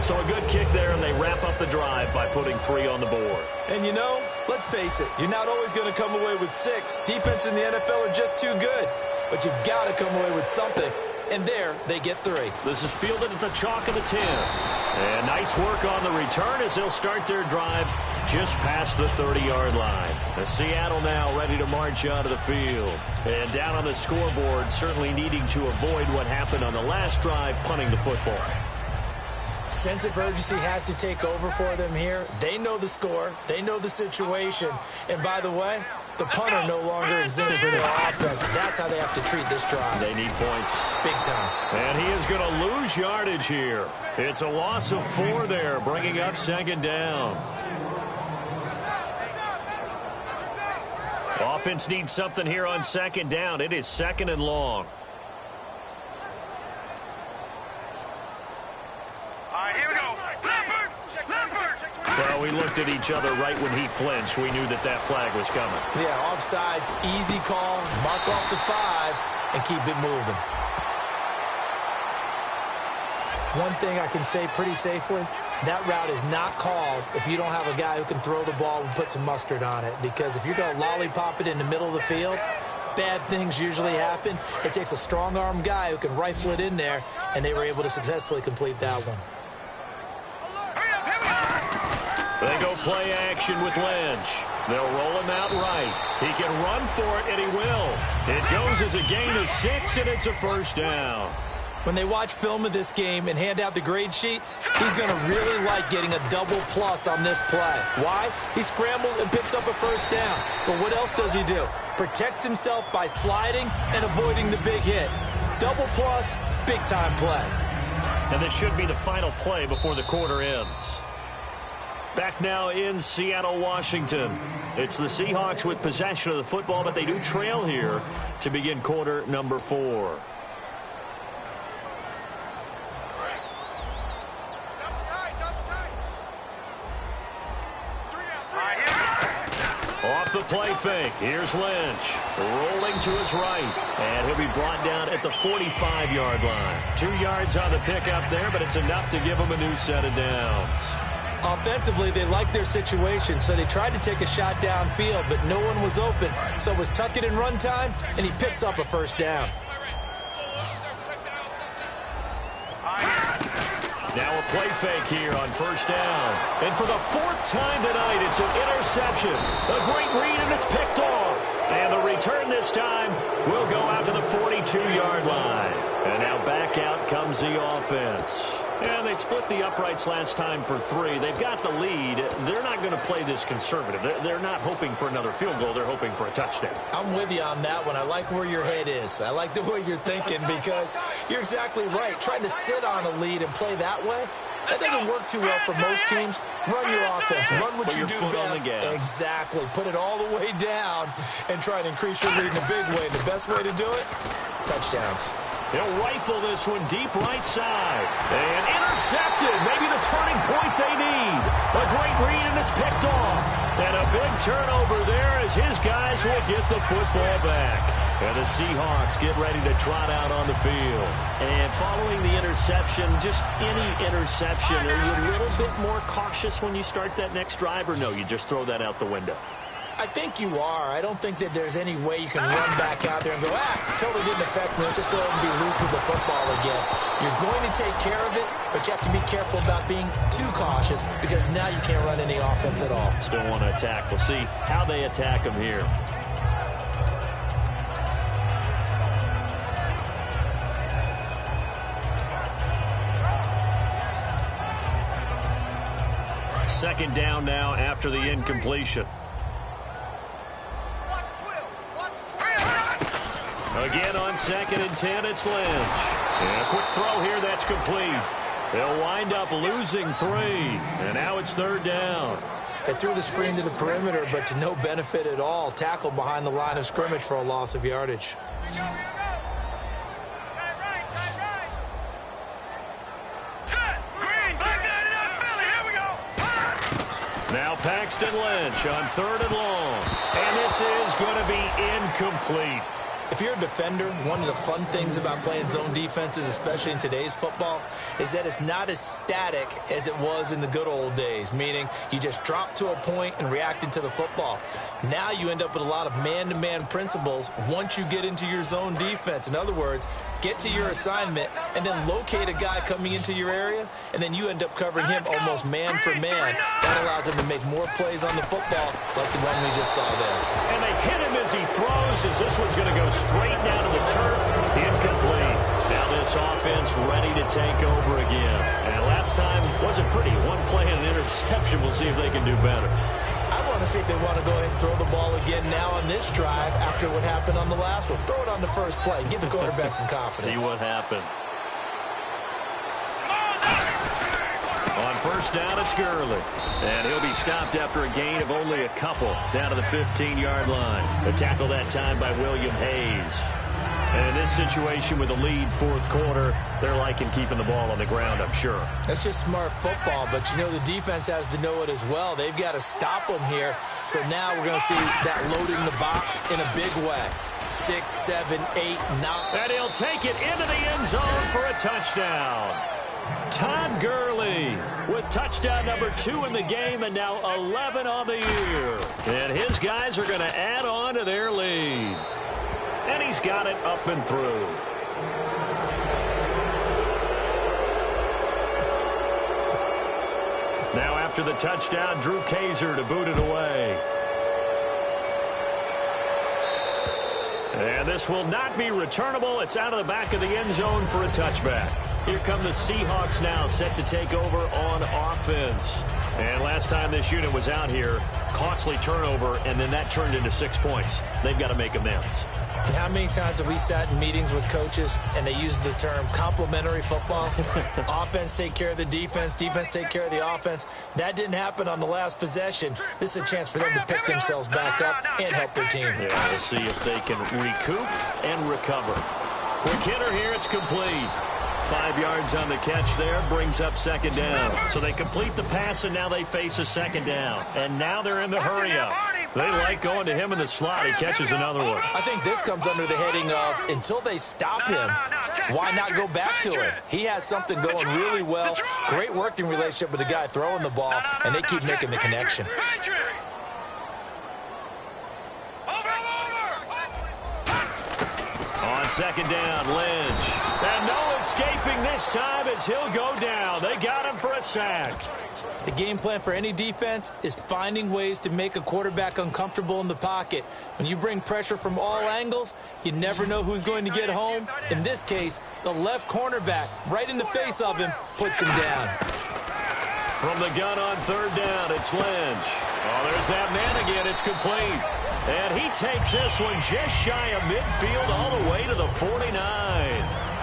So a good kick there, and they wrap up the drive by putting 3 on the board. And you know, let's face it, you're not always going to come away with 6. Defense in the NFL are just too good. But you've got to come away with something. And there, they get 3. This is fielded at the chalk of the 10. And nice work on the return as they'll start their drive just past the 30-yard line. The Seattle now ready to march out of the field. And down on the scoreboard, certainly needing to avoid what happened on the last drive, punting the football. Sense of urgency has to take over for them here. They know the score. They know the situation. And by the way, the punter no longer exists for their offense. That's how they have to treat this drive. They need points. Big time. And he is going to lose yardage here. It's a loss of 4 there, bringing up 2nd down. Offense needs something here on 2nd down. It is 2nd and long. Well, we looked at each other right when he flinched. We knew that that flag was coming. Yeah, offsides, easy call, mark off the 5, and keep it moving. One thing I can say pretty safely, that route is not called if you don't have a guy who can throw the ball and put some mustard on it. Because if you're going to lollipop it in the middle of the field, bad things usually happen. It takes a strong-arm guy who can rifle it in there, and they were able to successfully complete that one. They go play action with Lynch. They'll roll him out right. He can run for it, and he will. It goes as a gain of 6, and it's a first down. When they watch film of this game and hand out the grade sheets, he's going to really like getting a double plus on this play. Why? He scrambles and picks up a first down. But what else does he do? Protects himself by sliding and avoiding the big hit. Double plus, big-time play. And this should be the final play before the quarter ends. Back now in Seattle, Washington. It's the Seahawks with possession of the football, but they do trail here to begin quarter number 4. Off the play fake. Here's Lynch. Rolling to his right. And he'll be brought down at the 45-yard line. 2 yards on the pickup there, but it's enough to give him a new set of downs. Offensively, they liked their situation, so they tried to take a shot downfield, but no one was open. So it was tuck it in run time, and he picks up a first down. Now a play fake here on first down. And for the 4th time tonight, it's an interception. A great read, and it's picked off. And the return this time will go out to the 42-yard line. And now back out comes the offense. And they split the uprights last time for 3. They've got the lead. They're not going to play this conservative. They're not hoping for another field goal. They're hoping for a touchdown. I'm with you on that one. I like where your head is. I like the way you're thinking because you're exactly right. Trying to sit on a lead and play that way, that doesn't work too well for most teams. Run your offense. Run what you do best. Exactly. Put it all the way down and try and increase your lead in a big way. The best way to do it, touchdowns. He'll rifle this one deep right side. And intercepted. Maybe the turning point they need. A great read, and it's picked off. And a big turnover there as his guys will get the football back. And the Seahawks get ready to trot out on the field. And following the interception, just any interception, are you a little bit more cautious when you start that next drive, or no, you just throw that out the window? I think you are. I don't think that there's any way you can run back out there and go, totally didn't affect me. Let's just go ahead and be loose with the football again. You're going to take care of it, but you have to be careful about being too cautious because now you can't run any offense at all. Still want to attack. We'll see how they attack them here. Second down now after the incompletion. Again on 2nd and 10, it's Lynch. And a quick throw here, that's complete. They'll wind up losing 3. And now it's 3rd down. They threw the screen to the perimeter, but to no benefit at all. Tackled behind the line of scrimmage for a loss of yardage. Now Paxton Lynch on 3rd and long. And this is going to be incomplete. If you're a defender, one of the fun things about playing zone defenses, especially in today's football, is that it's not as static as it was in the good old days, meaning you just dropped to a point and reacted to the football. Now you end up with a lot of man-to-man principles once you get into your zone defense. In other words, get to your assignment and then locate a guy coming into your area, and then you end up covering him almost man for man. That allows him to make more plays on the football like the one we just saw there. And they hit him as he throws, as this one's going to go straight down to the turf. Incomplete. Now this offense ready to take over again. And last time wasn't pretty. One play and an interception. We'll see if they can do better. I want to see if they want to go ahead and throw the ball again now on this drive after what happened on the last one. Throw it on the first play and give the quarterback some confidence. See what happens. On first down, it's Gurley. And he'll be stopped after a gain of only a couple down to the 15-yard line. A tackle that time by William Hayes. And in this situation with a lead 4th quarter, they're liking keeping the ball on the ground, I'm sure. That's just smart football, but you know the defense has to know it as well. They've got to stop them here. So now we're going to see that load in the box in a big way. 6, 7, 8, 9. And he'll take it into the end zone for a touchdown. Todd Gurley with touchdown number 2 in the game and now 11 on the year. And his guys are going to add on to their lead. And he's got it up and through. Now after the touchdown, Drew Kaiser to boot it away. And this will not be returnable. It's out of the back of the end zone for a touchback. Here come the Seahawks now, set to take over on offense. And last time this unit was out here, costly turnover, and then that turned into 6 points. They've got to make amends. And how many times have we sat in meetings with coaches and they use the term complementary football? Offense take care of the defense, defense take care of the offense. That didn't happen on the last possession. This is a chance for them to pick themselves back up and help their team. Yeah, we'll see if they can recoup and recover. Quick hitter here, it's complete. 5 yards on the catch there, brings up second down. So they complete the pass, and now they face a second down. And now they're in the hurry-up. They like going to him in the slot. He catches another one. I think this comes under the heading of until they stop him, why not go back to him? He has something going really well. Great working relationship with the guy throwing the ball, and they keep making the connection. On second down, Lynch. And no escaping this time as he'll go down. They got him for a sack. The game plan for any defense is finding ways to make a quarterback uncomfortable in the pocket. When you bring pressure from all angles, you never know who's going to get home. In this case, the left cornerback, right in the face of him, puts him down. From the gun on third down, it's Lynch. Oh, there's that man again. It's complete. And he takes this one just shy of midfield all the way to the 49.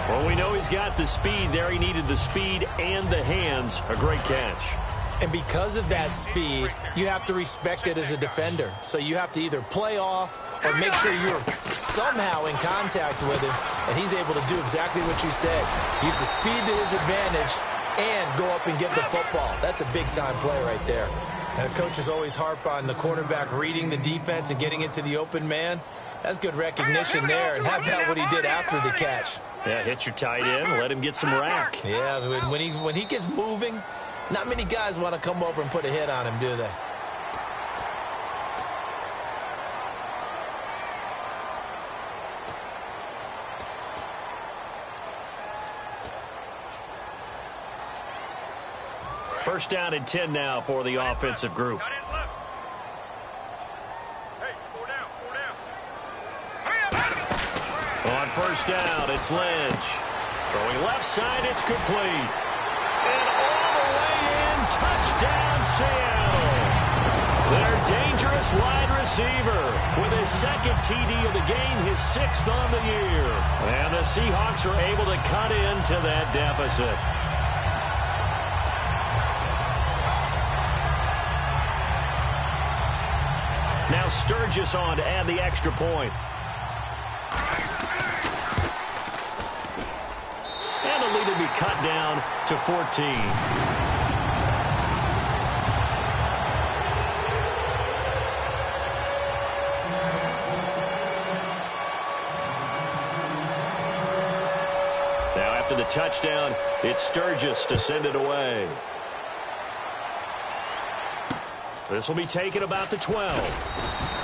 Well, we know he's got the speed there. He needed the speed and the hands. A great catch. And because of that speed, you have to respect it as a defender. So you have to either play off or make sure you're somehow in contact with him. And he's able to do exactly what you said. Use the speed to his advantage and go up and get the football. That's a big-time play right there. And the coaches always harp on the quarterback reading the defense and getting it to the open man. That's good recognition there. And how about what he did after the catch? Yeah, hit your tight end, let him get some rack. Yeah, when he gets moving, not many guys want to come over and put a hit on him, do they? First down and 10 now for the offensive group. On first down, it's Lynch. Throwing left side, it's complete. And all the way in, touchdown Seattle. Their dangerous wide receiver with his second TD of the game, his 6th on the year. And the Seahawks are able to cut into that deficit. Now Sturgis on to add the extra point. And the lead will be cut down to 14. Now after the touchdown, it's Sturgis to send it away. This will be taken about the 12.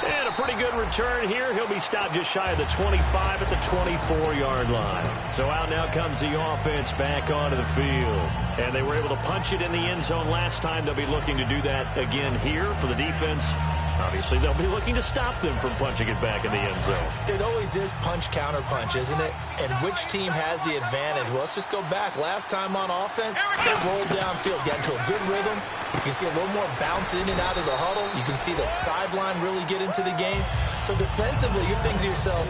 And a pretty good return here. He'll be stopped just shy of the 25 at the 24-yard line. So out now comes the offense back onto the field. And they were able to punch it in the end zone last time. They'll be looking to do that again here for the defense. Obviously, they'll be looking to stop them from punching it back in the end zone. It always is punch-counter-punch, isn't it? And which team has the advantage? Well, let's just go back. Last time on offense, they rolled downfield, got into a good rhythm. You can see a little more bounce in and out of the huddle. You can see the sideline really get into the game. So defensively, you're thinking to yourself,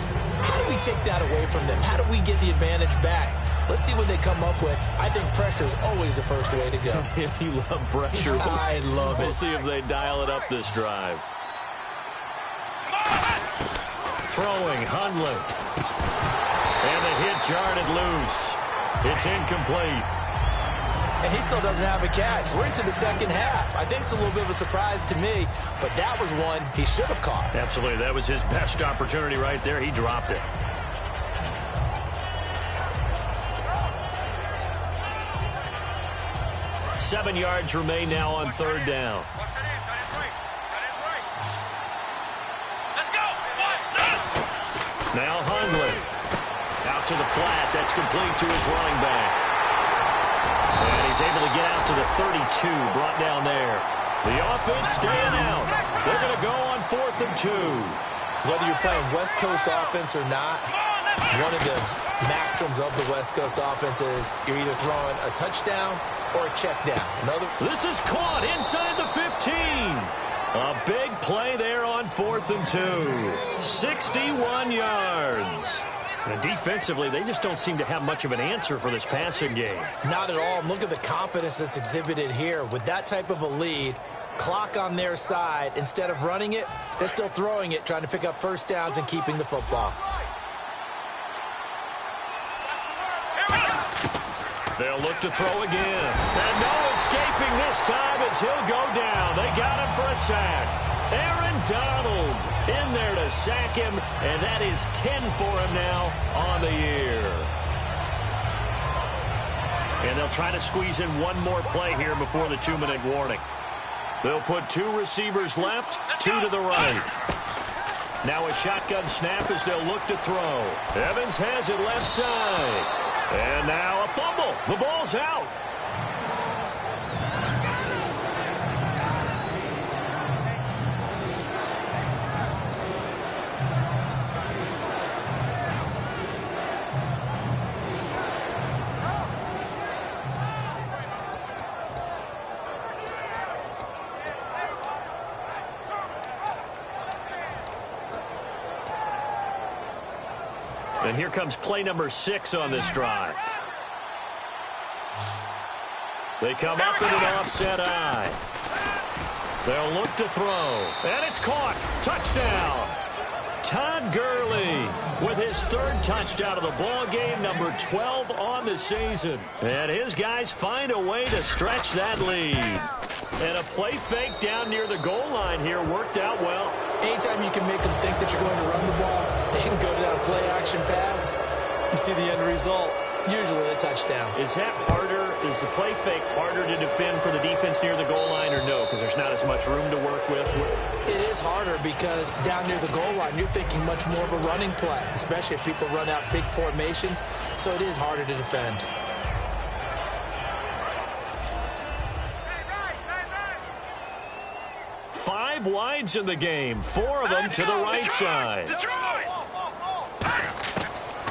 how do we take that away from them? How do we get the advantage back? Let's see what they come up with. I think pressure is always the first way to go. You love pressure. I love it. We'll see if they dial it up this drive. Throwing, Hundley. And the hit jarred it loose. It's incomplete. And he still doesn't have a catch. We're into the second half. I think it's a little bit of a surprise to me, but that was one he should have caught. Absolutely. That was his best opportunity right there. He dropped it. Seven yards remain now on third down. Now Hundley. Out to the flat. That's complete to his running back. And he's able to get out to the 32. Brought down there. The offense staying out. They're going to go on 4th and 2. Whether you're playing West Coast offense or not, one of the maxims of the West Coast offense is you're either throwing a touchdown or a check down. This is caught inside the 15. A big play there on 4th and 2. 61 yards. And defensively, they just don't seem to have much of an answer for this passing game. Not at all. Look at the confidence that's exhibited here. With that type of a lead, clock on their side, instead of running it, they're still throwing it, trying to pick up first downs and keeping the football. They'll look to throw again. And no escaping this time as he'll go down. They got him for a sack. Aaron Donald in there to sack him, and that is 10 for him now on the year. And they'll try to squeeze in one more play here before the 2-minute warning. They'll put 2 receivers left, 2 to the right. Now a shotgun snap as they'll look to throw. Evans has it left side. And now a fumble. The ball's out. And here comes play number 6 on this drive. They come up in an offset eye. They'll look to throw. And it's caught. Touchdown. Todd Gurley with his 3rd touchdown of the ball game, number 12 on the season. And his guys find a way to stretch that lead. And a play fake down near the goal line here worked out well. Anytime you can make them think that you're going to run the ball, they can go down play action pass. You see the end result, usually a touchdown. Is that harder? Is the play fake harder to defend for the defense near the goal line or no? Because there's not as much room to work with. It is harder because down near the goal line, you're thinking much more of a running play, especially if people run out big formations. So it is harder to defend. Five wides in the game, 4 of them to the right side.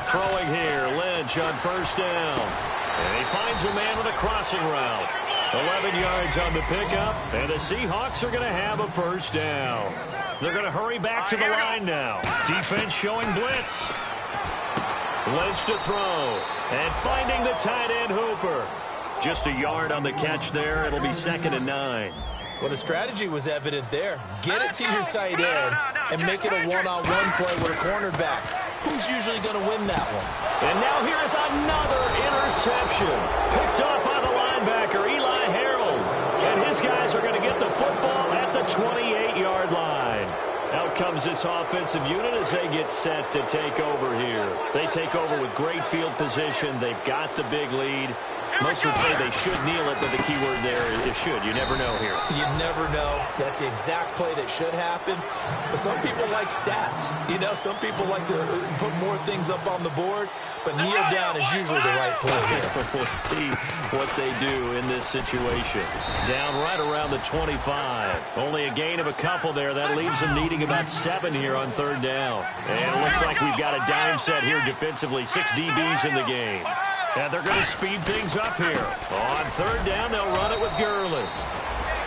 Throwing here, Lynch on 1st down. And he finds a man with a crossing route. 11 yards on the pickup, and the Seahawks are going to have a 1st down. They're going to hurry back to the line now. Defense showing blitz. Lynch to throw, and finding the tight end Hooper. Just a yard on the catch there. It'll be 2nd and 9. Well, the strategy was evident there. Get it to your tight end and make it a one-on-one play with a cornerback. Who's usually going to win that one? And now here is another interception. Picked up by the linebacker, Eli Harold. And his guys are going to get the football at the 28-yard line. Out comes this offensive unit as they get set to take over here. They take over with great field position. They've got the big lead. Most would say they should kneel it, but the key word there is should. You never know here. You never know. That's the exact play that should happen. But some people like stats. You know, some people like to put more things up on the board, but kneel down is usually the right play here. We'll see what they do in this situation. Down right around the 25. Only a gain of a couple there. That leaves them needing about 7 here on 3rd down. And it looks like we've got a dime set here defensively. 6 DBs in the game. And they're going to speed things up here. On 3rd down, they'll run it with Gurley.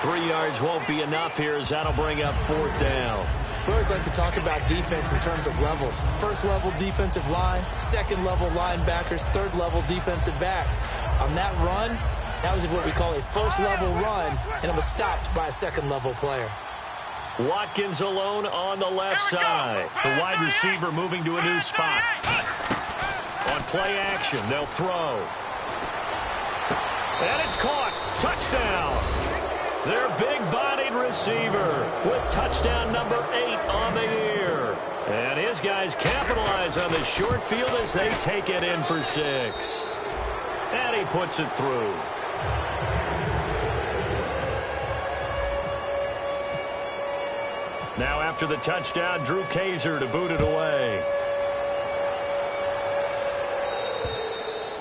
3 yards won't be enough here as that'll bring up 4th down. We always like to talk about defense in terms of levels. 1st level defensive line, 2nd level linebackers, 3rd level defensive backs. On that run, that was what we call a 1st level run, and it was stopped by a 2nd level player. Watkins alone on the left side. The wide receiver moving to a new spot. On play action, they'll throw. And it's caught. Touchdown. Their big-bodied receiver with touchdown number 8 on the year. And his guys capitalize on the short field as they take it in for 6. And he puts it through. Now after the touchdown, Drew Kaiser to boot it away.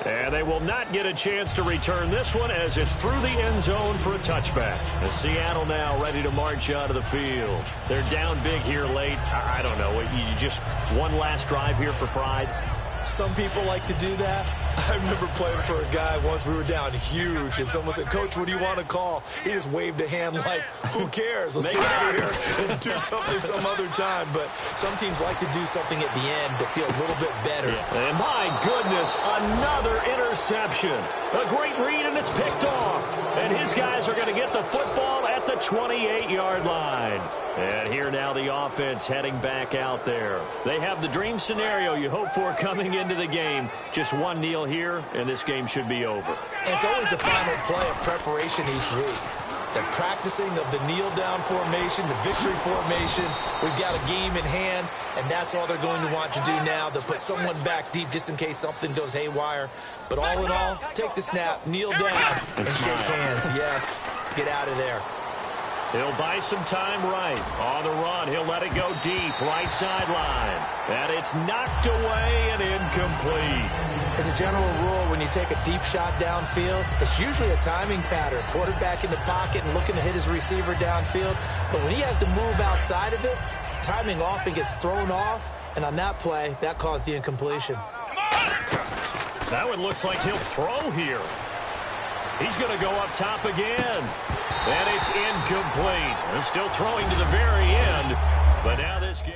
And they will not get a chance to return this one as it's through the end zone for a touchback. And Seattle now ready to march out of the field. They're down big here late. I don't know. You just one last drive here for pride. Some people like to do that. I remember playing for a guy once. We were down huge, and someone said, "Coach, what do you want to call?" He just waved a hand like, "Who cares? Let's get out of here and do something some other time." But some teams like to do something at the end to feel a little bit better. Yeah. And my goodness, another interception. A great read, and it's picked off. And his guys are going to get the football at the 28-yard line. And here now the offense heading back out there. They have the dream scenario you hope for coming into the game. Just one kneel here, and this game should be over. And it's always the final play of preparation each week. The practicing of the kneel-down formation, the victory formation. We've got a game in hand, and that's all they're going to want to do now. They'll put someone back deep just in case something goes haywire. But all in all, take the snap, kneel down, and shake hands. Yes, get out of there. He'll buy some time right. On the run, he'll let it go deep, right sideline. And it's knocked away and incomplete. As a general rule, when you take a deep shot downfield, it's usually a timing pattern. Quarterback in the pocket and looking to hit his receiver downfield. But when he has to move outside of it, timing off and gets thrown off. And on that play, that caused the incompletion. That one looks like he'll throw here. He's going to go up top again. And it's incomplete. They're still throwing to the very end. But now this game.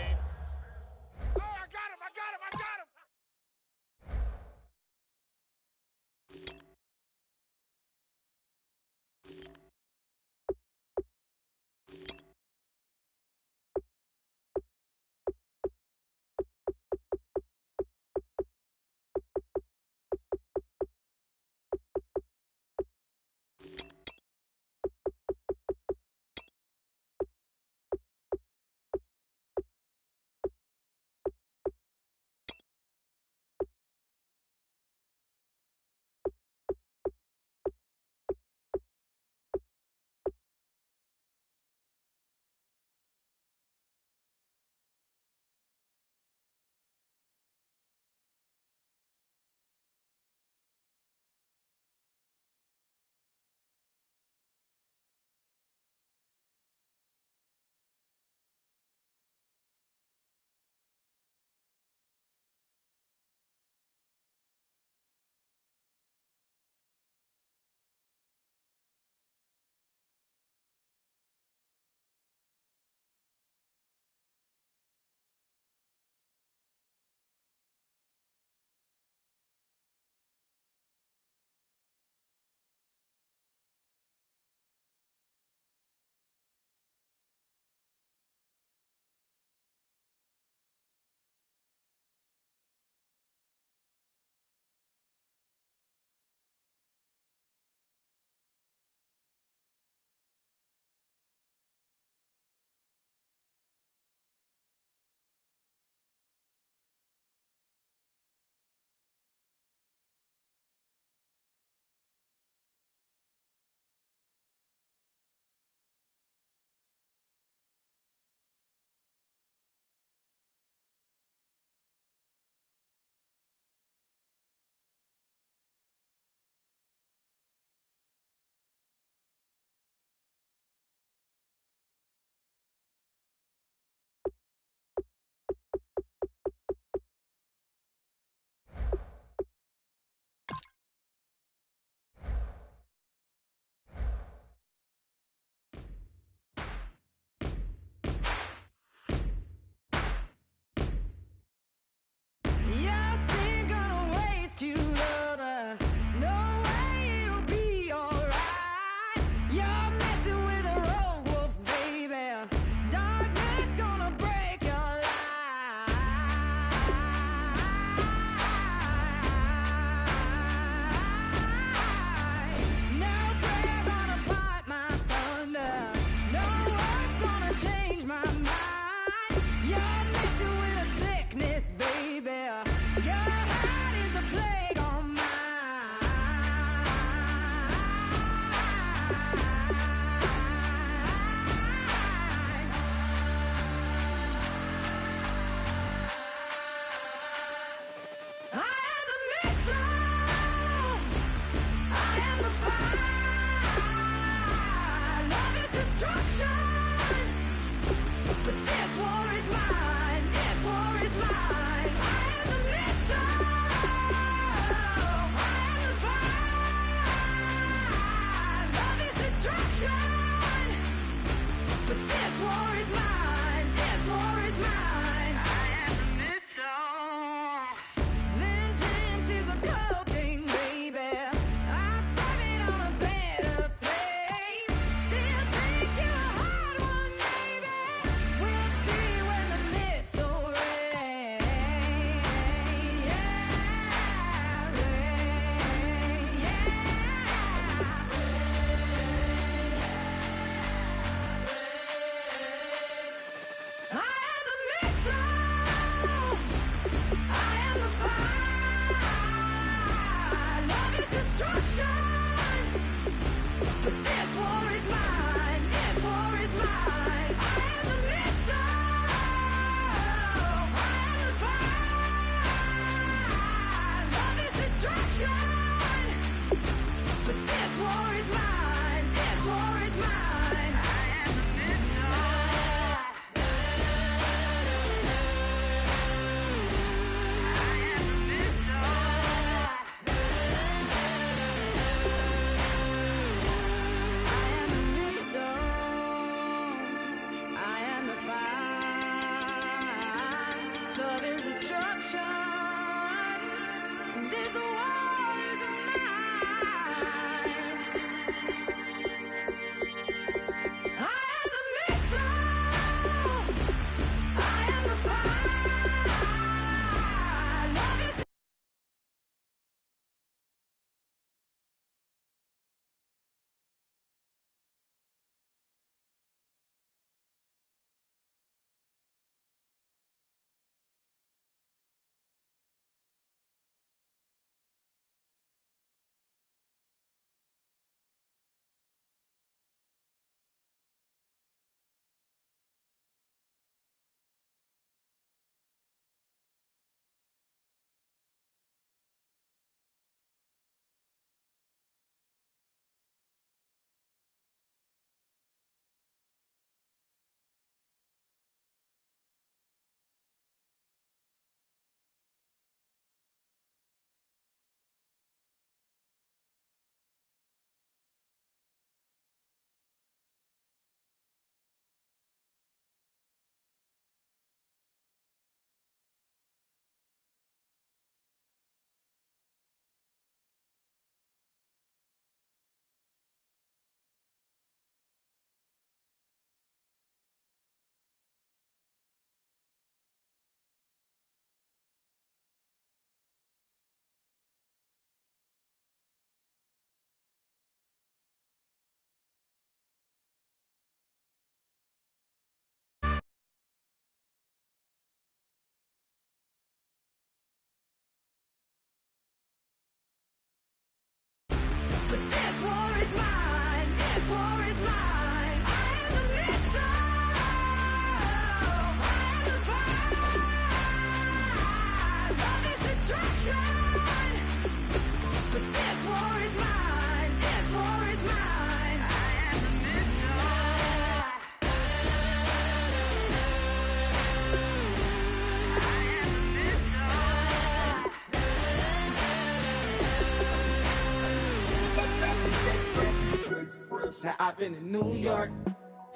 Now I've been in New York,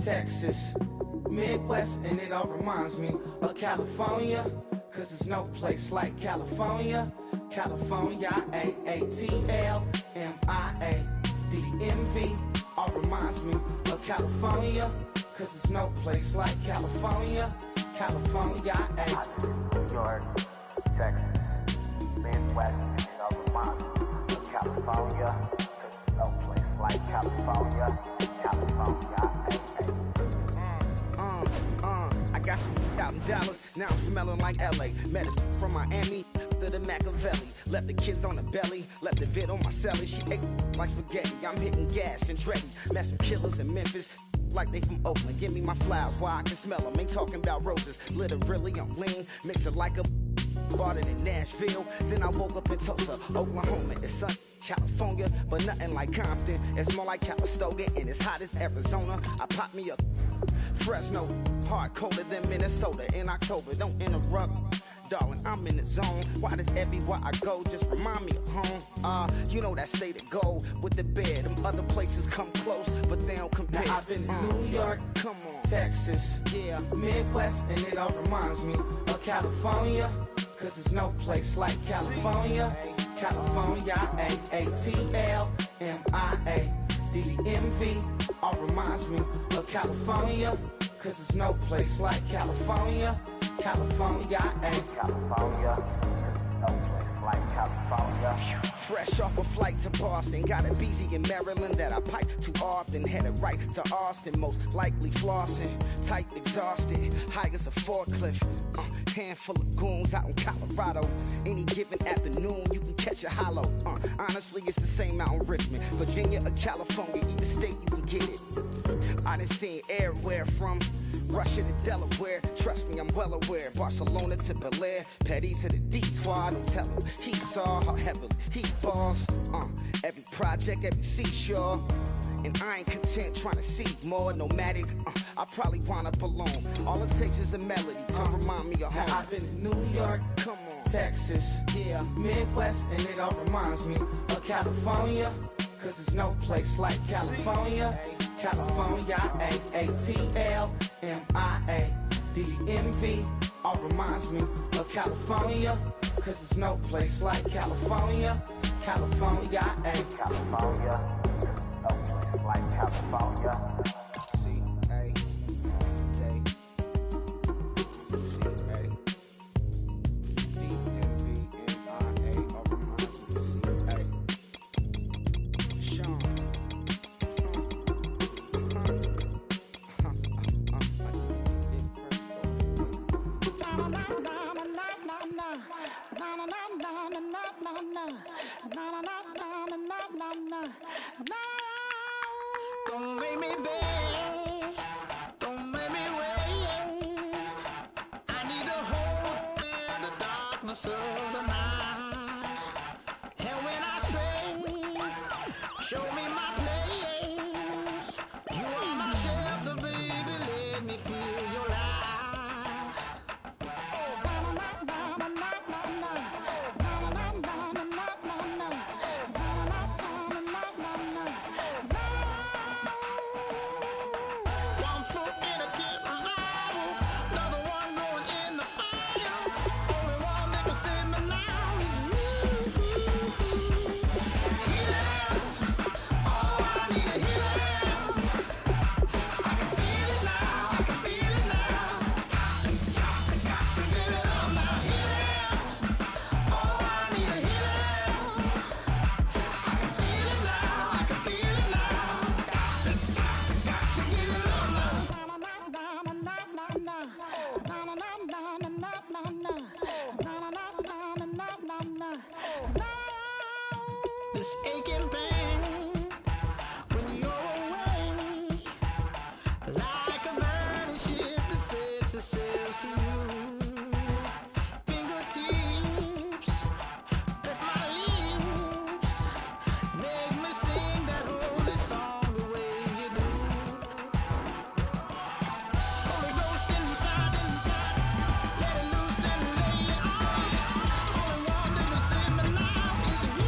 Texas, Midwest, and it all reminds me of California, cause there's no place like California. California, A-A-T-L-M-I-A-D-M-V, all reminds me of California, cause there's no place like California. California, New York, Texas, Midwest, and it all reminds me of California, cause there's no place like California. California, I got some out in Dallas, now I'm smelling like LA. Met it from Miami to the Machiavelli. Left the kids on the belly, left the vid on my celly. She ate like spaghetti, I'm hitting gas and Dreddy. Met some killers in Memphis, like they from Oakland. Give me my flowers while I can smell them. Ain't talking about roses, literally I'm lean. Mix it like a bought it in Nashville. Then I woke up in Tulsa, Oklahoma. It's sun, California, but nothing like Compton. It's more like Calistoga, and it's hot as Arizona. I pop me up Fresno, hard colder than Minnesota in October. Don't interrupt, darling, I'm in the zone. Why does everywhere I go just remind me of home? You know that state of gold with the bed. Them other places come close, but they don't compare. Now I've been to New York, come on, Texas, yeah, Midwest, and it all reminds me of California, cause there's no place like California. California, A-A-T-L-M-I-A-D-M-V, all reminds me of California, cause there's no place like California. California, California, no place like California. Fresh off a flight to Boston, got a BZ in Maryland that I pipe too often. Headed right to Austin, most likely flossing. Type exhausted, high as a forklift. Handful of goons out in Colorado. Any given afternoon, you can catch a hollow. Honestly, it's the same out in Richmond, Virginia or California. Either state, you can get it. I done seen everywhere from Russia to Delaware, trust me, I'm well aware. Barcelona to Bel Air, Petty to the Detroit, don't tell him. He saw how heavily he balls. Every project, every seashore. And I ain't content trying to see more nomadic. I probably wind up alone. All it takes is a melody to remind me of home. Now I've been to New York, come on, Texas, yeah, Midwest, and it all reminds me of California, cause there's no place like California. California, A-A-T-L-M-I-A-D-M-V, all reminds me of California, cause there's no place like California. California, California, no place like California. Don't make me beg, don't make me wait. I need a hold in the darkness of the night. And when I stray, show me my place. You are my shelter, baby, let me feel your light. This aching pain when you're away, like a burning ship that sets the sails to you. Fingertips, press my lips, make me sing that holy song the way you do. Holy Ghost inside, let it loose and lay it on. Only one that can save me now is you.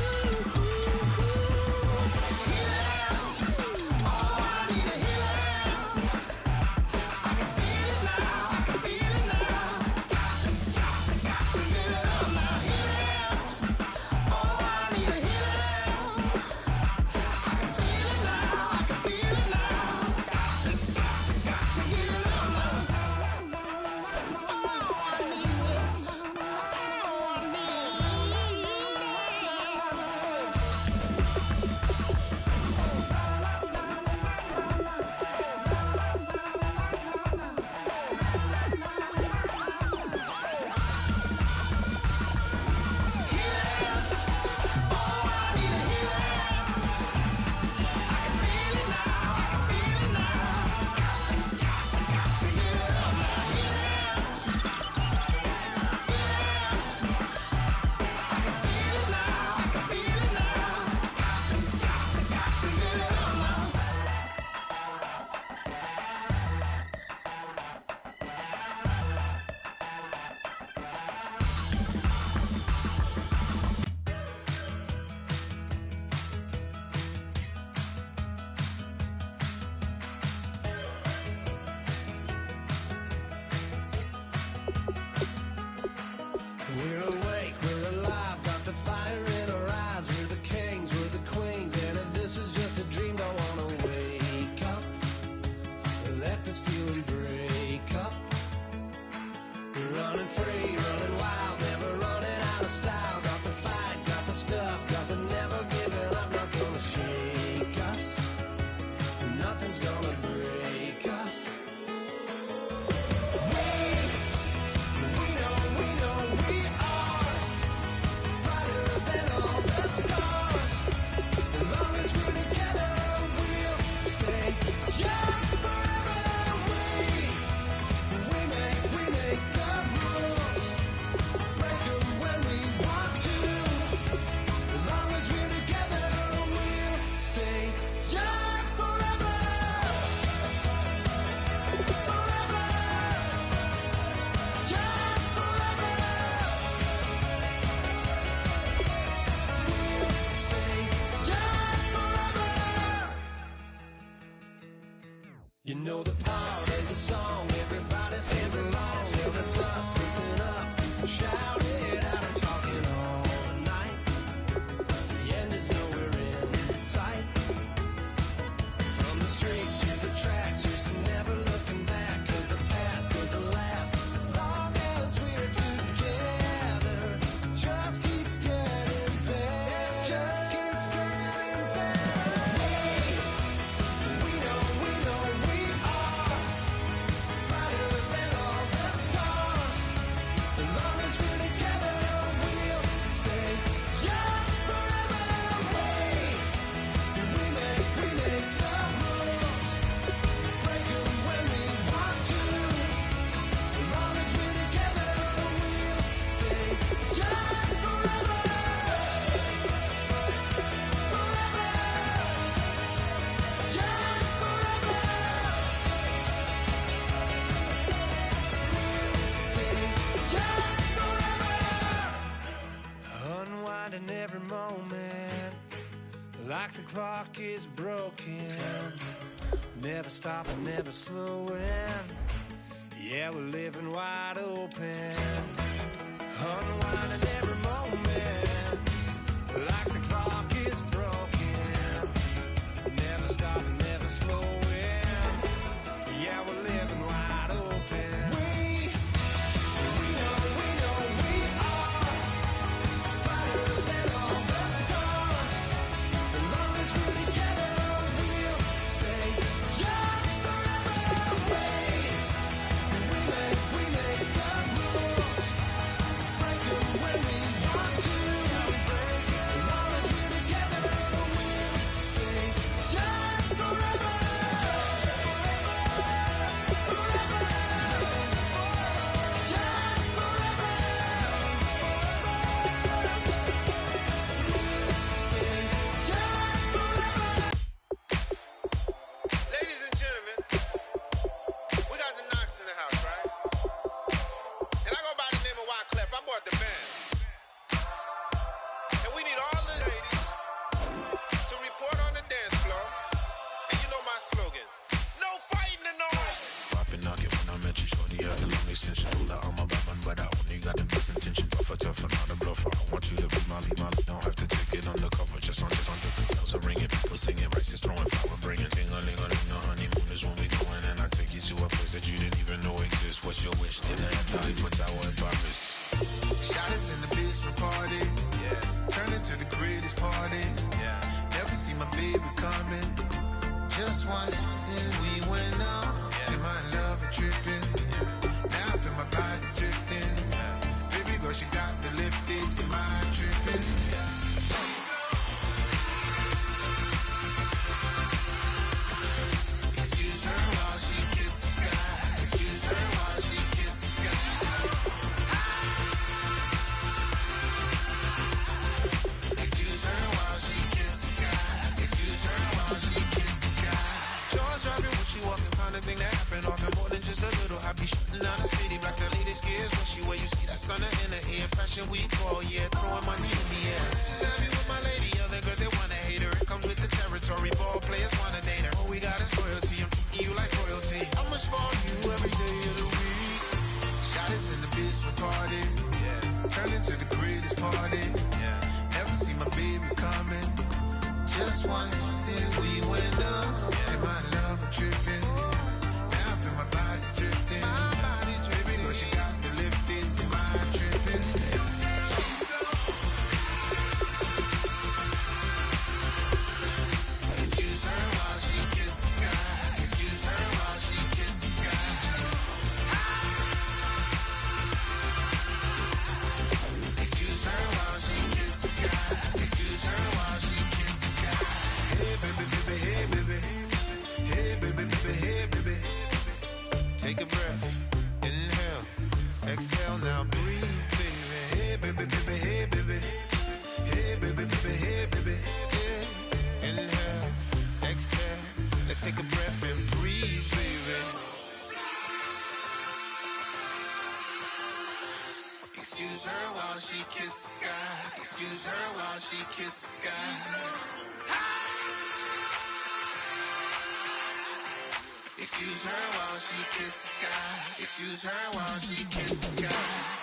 You know the part of the song, everybody sings along. Well, that's us, listen up, shout it out, I'm talking all night. The end is nowhere in sight. From the streets to the tracks, here's to never looking back, 'cause the past doesn't last. Long as we're together, just keeps getting better. Just keeps getting better. We know we are brighter than all the stars. As long as we're together, we'll stay young forever. We make the rules, break 'em when we want to. As long as we're together, we'll stay young forever. Forever. Young forever. We'll stay young forever. Unwinding every moment, like the clock is broken. Never stopping, never slowing. Yeah, we're living wide open. Unwinding every moment, like the clock is broken. Never stopping, never slowing. Yeah, we're living wide open. We know we are brighter than all the stars. As long as we're together, we'll stay young forever. We make the rules, break 'em when we want to. As long as we're together, we'll stay young forever. Forever. Young forever. We'll stay young forever. Ladies and gentlemen, we got the Knox in the house, right? And I go by the name of Wyclef. I bought the band. And we need all the ladies to report on the dance floor. And you know my slogan, no fighting and no arguing. Poppin' knock it when I met you, shorty had a long extension. Hold out, I'm a bad man, but I only got the best intention. Tough, not a bluffer. I want you to be Molly. Don't have to take it undercover, just on. Bells are ringing, people singing, rices throwing, flower bringing. Ting-a-ling-a-ling, the honeymoon is when we going, and I take you to a place that you didn't even know exists. What's your wish? Dinner at the Eiffel Tower in Paris. Shot us in the basement party, yeah. Turn into the greatest party, yeah. Never see my baby coming. Just once, and we went up. Yeah. And my love a tripping, yeah. Now I feel my body drifting, yeah. Baby girl, she got me lifted, am I tripping? Yeah. Excuse her while she kisses the sky. Excuse her while she kisses the sky. Excuse her while she kisses the sky. Excuse her while she kisses the sky. Jaws dropping when she walking, kind of thing that happen often, more than just a little. I be shooting out the city, black the latest gears. When she wear, you see that sun in the air. Fashion week, oh yeah, throwing money in the air. She's happy with my lady, other girls they wanna hate her. It comes with the territory, ball players wanna date her. All we got is loyalty, I'm treating you like royalty. I'ma spoil you every day of the week. Shot us in the basement party, yeah. Turn into the greatest party, yeah. Never see my baby coming. Just once, then we went up, yeah. And my love a tripping, now I feel my body drifting. Baby girl, she got me lifted, am I tripping? She's so. Excuse her while she kisses the sky. Excuse her while she kisses the sky. Excuse her while she kisses the sky. Excuse her while she kisses the sky. Hey baby, baby, hey baby. Hey baby, baby, hey baby. Take a breath, inhale, exhale, now breathe, baby. Hey baby, baby, hey baby. Hey baby, baby, hey baby. Yeah. Inhale, exhale, let's take a breath and breathe, baby. Excuse her while she kisses the sky. Excuse her while she kisses the sky. Excuse her while she kisses the sky. Excuse her while she kisses the sky.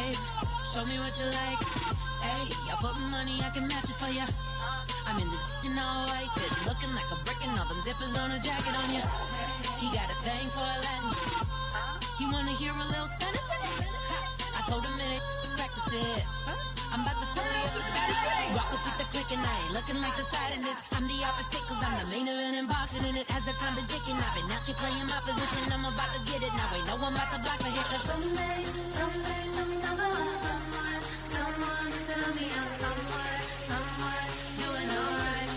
babe, show me what you like. Hey, I put money, I can match it for ya. I'm in this in all white fit, looking like a brick and all them zippers on a jacket on ya. He got a thing for Latin. He wanna hear a little Spanish in it. I told him it ain't practice it. I'm about to fill up the status. Walk up with the click and I ain't looking like the side in this. I'm the opposite cause I'm the main event and boxing in it. As the time been ticking, I've been out here playing my position. I'm about to get it now. Ain't no one about to block my hit. Cause someday, someone tell me I'm somewhere, doing alright.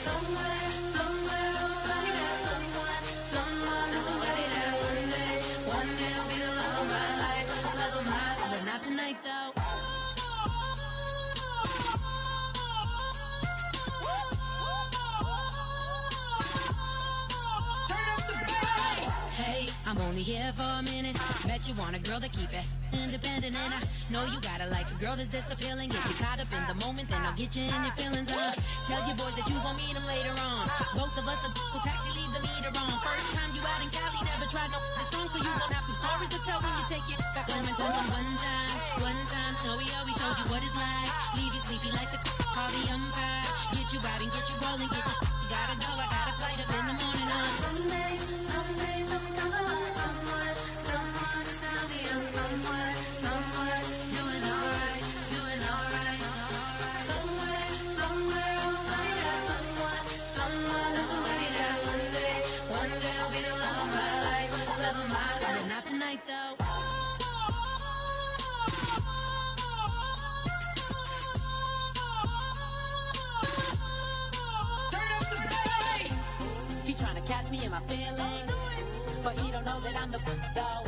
Somewhere, somebody that someone, somebody that one day will be the love of my life, but not tonight though. Hey, I'm only here for a minute. Bet you want a girl to keep it independent, and I know you gotta like a girl that's this appealing. Get you caught up in the moment, then I'll get you in your feelings. Tell your boys that you gon' meet them later on. Both of us are so taxi, leave the meter on. First time you out in Cali, never tried no strong, so you gon' have some stories to tell when you take it back home and tell them one time, Snowy always showed you what it's like. Leave you sleepy like the call the umpire. Get you out and get you rolling, get you gotta go. I got a flight up in the morning on someday, someone tell me I'm somewhere, doing alright. Somewhere, somebody that somebody that one day will be the love of my life, but not tonight though. He tryna catch me in my feelings, but he don't know that I'm the though.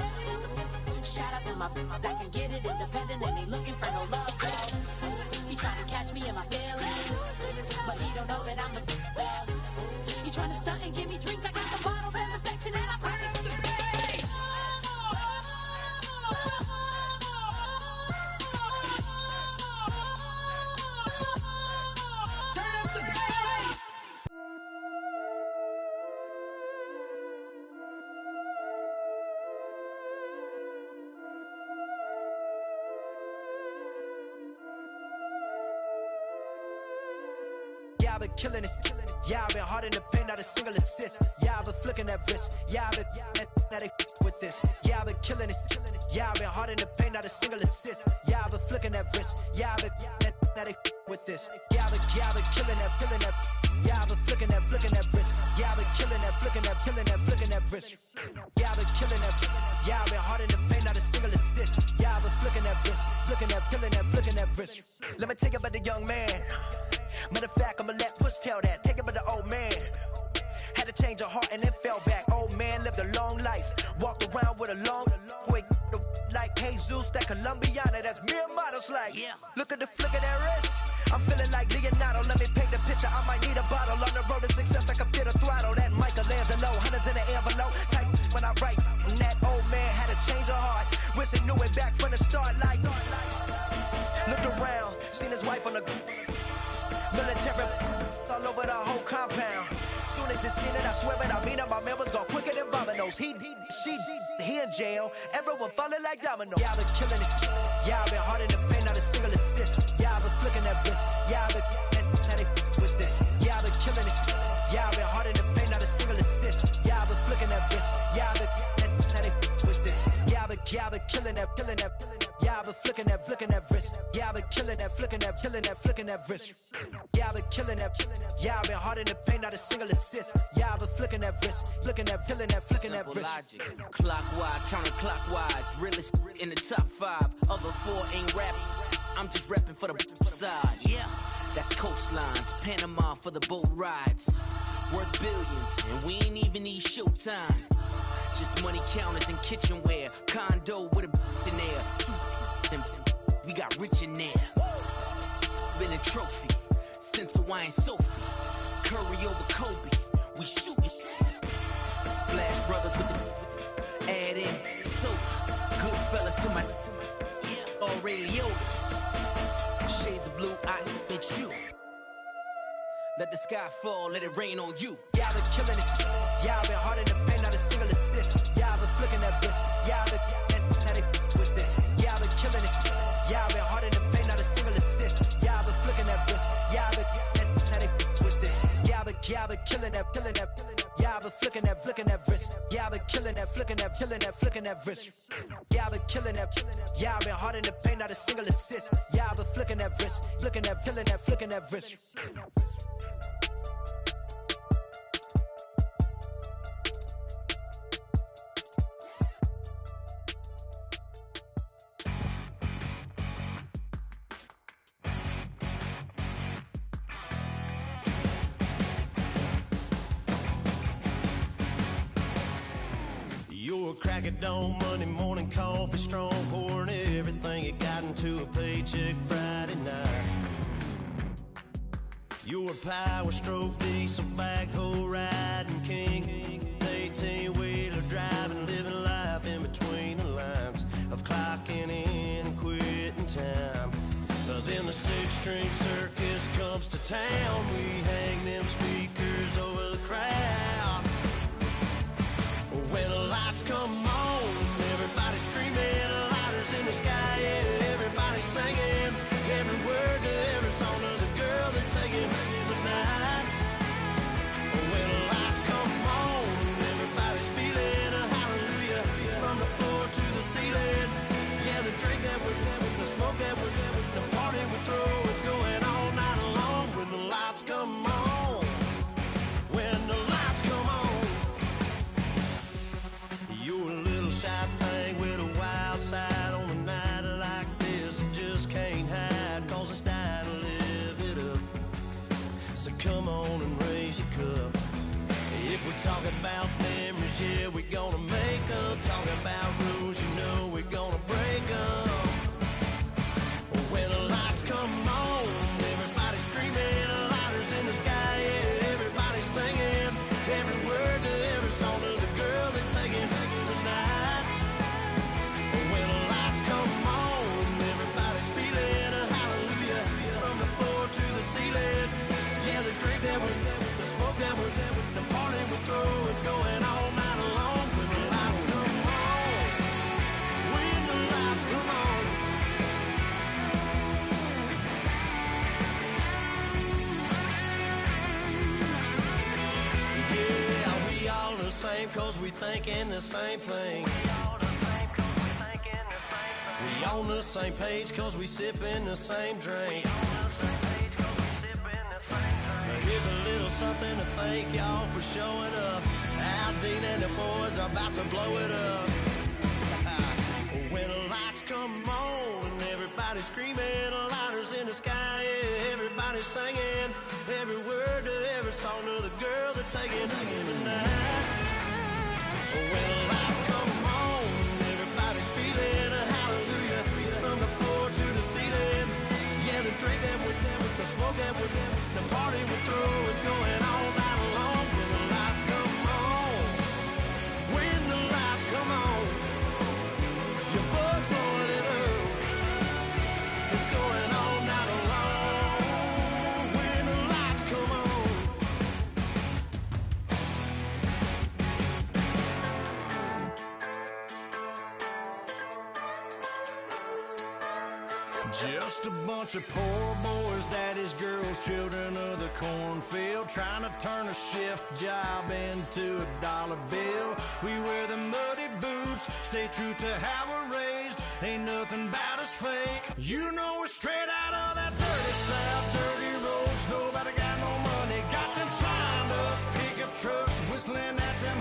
Shout out to my that can get it independent and ain't looking for no love though. He tryna catch me in my feelings, but he don't know that I'm the though. He tryna stunt and give me drinks. I got the bottles in the section and I promise to pay. Yeah, I've been killing it. Yeah, I've been hard in the paint, not a single assist. Yeah, I've been flicking that wrist. Yeah, I've been now they with this. Yeah, I've been killing it. Yeah, I've been hard in the paint, not a single assist. Yeah, I've been flicking that wrist. Yeah, I've been now they with this. Yeah, I've been killing that. Yeah, I've been flicking that wrist. Yeah, I've been killing that, flicking that wrist. Yeah, I've been killing that. Yeah, I've been hard in the paint, not a single assist. Yeah, I've been flicking that wrist, flicking that wrist. Let me tell you about the young man. Matter of fact, I'ma let Push tell that. Take it by the old man. Had to change her heart and then fell back. Old man lived a long life. Walked around with a long boy like Jesus, that Colombiana. That's mere models like. Yeah. Look at the flick of that wrist. I'm feeling like Leonardo. Let me paint the picture. I might need a bottle. On the road to success, I can fit a throttle. That Michelangelo, hundreds in the envelope. Type when I write. And that old man had to change her heart. Wish he knew it back from the start. Like, looked around, seen his wife on the military all over the whole compound. Soon as he seen it, I swear it, I mean it. My man was gone quicker than Domino's. He in jail. Everyone falling like dominoes. Yeah, I've been killing it. Yeah, I've been hard in the paint, not a single assist. Yeah, I've been flicking that wrist. Yeah, I've been now they with this. Yeah, I've been killing it. Yeah, I've been hard in the paint, not a single assist. Yeah, I've been flicking that wrist. Yeah, I've been now they with this. Yeah, I've been killing that. Yeah, I've been flicking that wrist. Yeah, I've been killing that, flicking that wrist. Yeah, I've been killing that. Yeah, I've been hard in the paint, not a single assist. Yeah, I've been flicking that wrist, flicking that wrist. Logic, clockwise, counterclockwise, realest in the top 5. Other 4 ain't rapping. I'm just repping for the side. Yeah, that's coastlines, Panama for the boat rides. Worth billions, and we ain't even need showtime. Just money counters and kitchenware. Condo with a in there. We got rich in there. Been a trophy since Hawaiian Sophie. Curry over Kobe. We shooting. Splash Brothers with the add in soda. Good fellas to my Aureliotas. Shades of blue, I admit you. Let the sky fall, let it rain on you. Yeah, I've been killing it. Yeah, I've been hard in the paint, not a single assist. Yeah, I've been flicking that wrist. Yeah, I've been now they with this. flicking that wrist. Yeah, I've been killing that. Yeah, I've been hard in the paint, not a single assist. Yeah, I've been flicking that wrist, flicking that wrist. You're a crack at dawn, Monday morning coffee, strong pouring everything you got into a paycheck Friday night. You're a power stroke, diesel backhoe riding king, 18-wheeler driving, living life in between the lines of clocking in and quitting time. Then the six-string circus comes to town. We hang them speakers over the crowd. When the lights come on, everybody screaming, lighters in the sky, yeah, everybody singing every word to every song of the girl they're taking tonight. When the lights come on, everybody's feeling a hallelujah from the floor to the ceiling. Yeah, the drink that we're having, the smoke that we're having, the party we throw, it's going all night long. When the lights come on, when the lights come on. You're a little shy thing with a wild side on a night like this. You just can't hide, cause it's time to live it up. So come on and raise your cup. If we're talking about memories, yeah, we're gonna make them. Talking about rules, you know we're gonna break them. When the lights come on, everybody screaming, lighters in the sky, yeah, everybody singing every word to every song of the girl they're taking tonight. When the lights come on, everybody's feeling a hallelujah from the floor to the ceiling. Yeah, the drink that we're having, the smoke that we're having, the party we throw, it's going all night long. When the lights come on, when the lights come on. Yeah, we all the same cause we thinking the same thing. We on the same page cause we sipping the same drink. Here's a little something to thank y'all for showing up. Al Dean and the boys are about to blow it up. When the lights come on and everybody's screaming, lighters in the sky, yeah, everybody's singing every word to every song of the girl they're taking tonight. When the lights come on, everybody's feeling a hallelujah from the floor to the ceiling. Yeah, the drink that we're having, the smoke that we're having, the party we throw, it's going all night long. When the lights come on, when the lights come on, your buzz blowing it up, it's going all night long. When the lights come on. Just a bunch of poor boys, daddy's girls, children of the cornfield, trying to turn a shift job into a dollar bill. We wear the muddy boots, stay true to how we're raised, ain't nothing about us fake. You know we're straight out of that dirty south, dirty roads, nobody got no money, got them signed up pickup trucks, whistling at them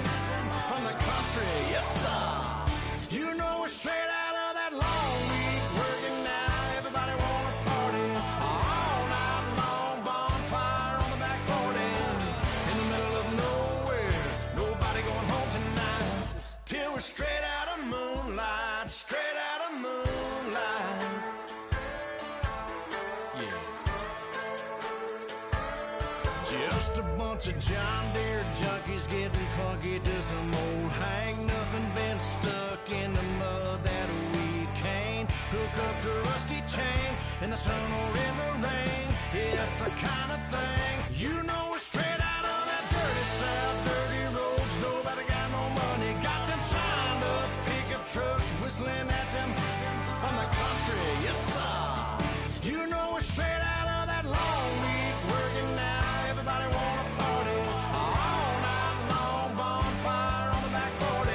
from the country, yes sir. You know we're straight out of that long week working now. Everybody wanna party all night long, bonfire on the back 40 in the middle of nowhere, nobody going home tonight till we're straight out of moonlight, straight out of moonlight. Yeah. Just a bunch of John Deere junkies getting funky to some old hang, nothing been stuck in the mud that we can't hook up to a rusty chain in the sun or in the rain. Yeah, that's the kind of thing. You know we're straight out of that dirty south, dirty roads, nobody got no money, got them signed up pickup trucks, whistling at them from the country, yes sir. You know we're straight out of that long week working now. Everybody wanna party all night long, bonfire on the back 40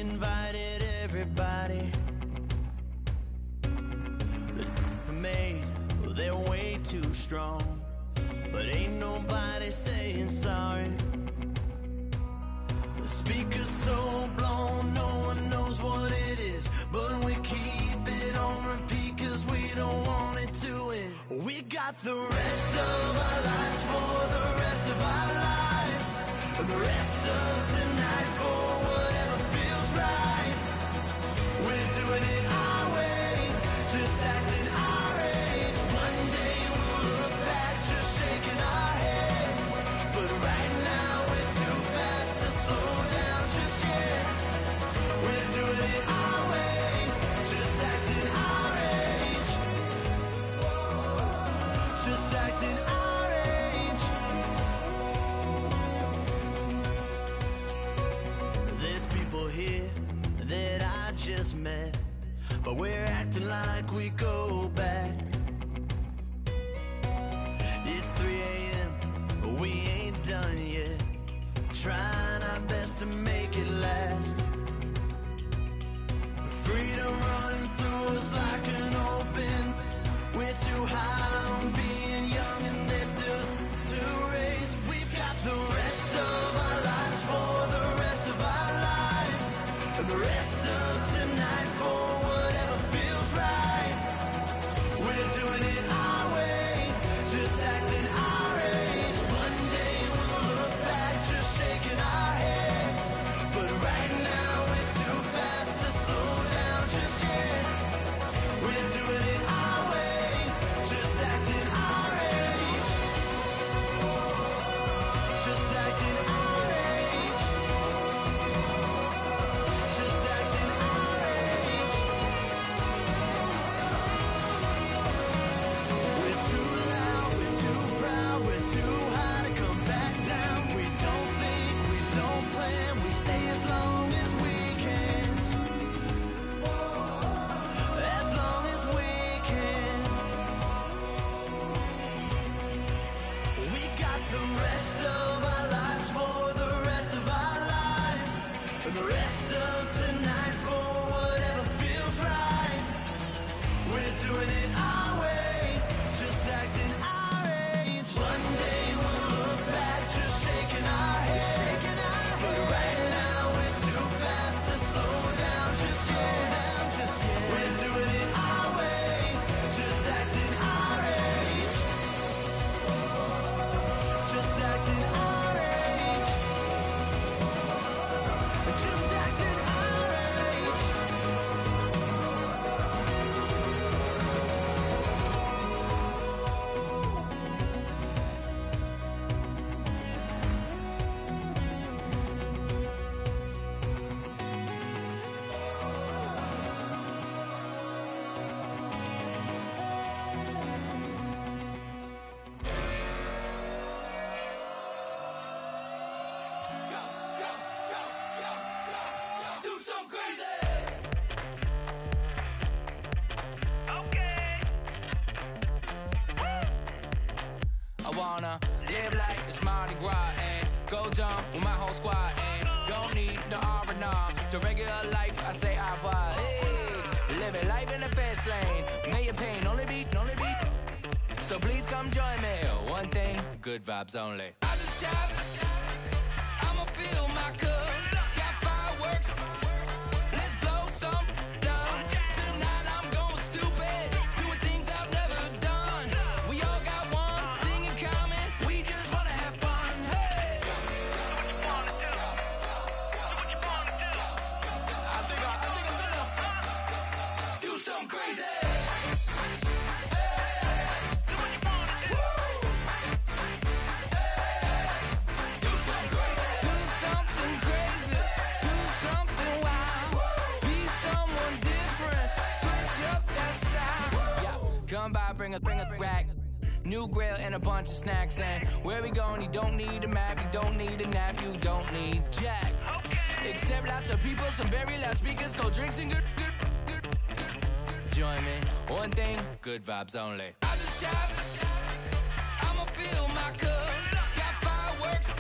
invited everybody. The made, well, they're way too strong, but ain't nobody saying sorry. The speaker's so blown, no one knows what it is, but we keep it on repeat cause we don't want it to end. We got the rest of our lives for the rest of our lives, and the rest of tonight for whatever feels right. We're doing it our way, just acting our age. One day we'll look back just shaking our heads, but right now we're too fast to slow down just yet. We're doing it our way, just acting our age, just acting our age. There's people here that I just met, but we're acting like we go back. It's 3 a.m., but we ain't done yet, trying our best to make it last. Freedom running through us like an open. We're too high on being young and there's still to race. We've got the rest of our lives for the rest of our lives, and the rest of tonight for whatever feels right. We're doing it our way, just acting our age. One day we'll look back just shaking our heads, but right now we're too fast to slow down just yet. We're doing it our way, just acting our age, just acting our age, just acting our age. We're too loud, we're too proud, we're too high to come back down. We don't think, we don't plan, we stay as long as we can, as long as we can. We got the rest of our lives for the rest of our lives, and the rest of tonight for whatever feels right. We're doing it our way, just acting our age. One day we'll look back just shaking our heads, but right now we're too fast to slow down just yet. We're doing it our way, just acting our age, just acting our age, just acting our age. Do some crazy. I wanna live like it's Mardi Gras and go dumb with my whole squad and don't need no R&R to regular life. I say au revoir. Hey, living life in the fast lane. May your pain only be. So please come join me. One thing, good vibes only. I just tap. I'ma fill my cup. Got fireworks. Let's blow some down. Tonight I'm going stupid. Doing things I've never done. We all got one thing in common. We just wanna have fun. Hey. I think I'm gonna do something crazy. Come by, bring a rack. New grill and a bunch of snacks. And where we going, you don't need a map, you don't need a nap, you don't need jack. Except lots of people, some very loud speakers, cold drinks and good. Join me, one thing, good vibes only. I just tap, I'ma fill my cup. Got fireworks,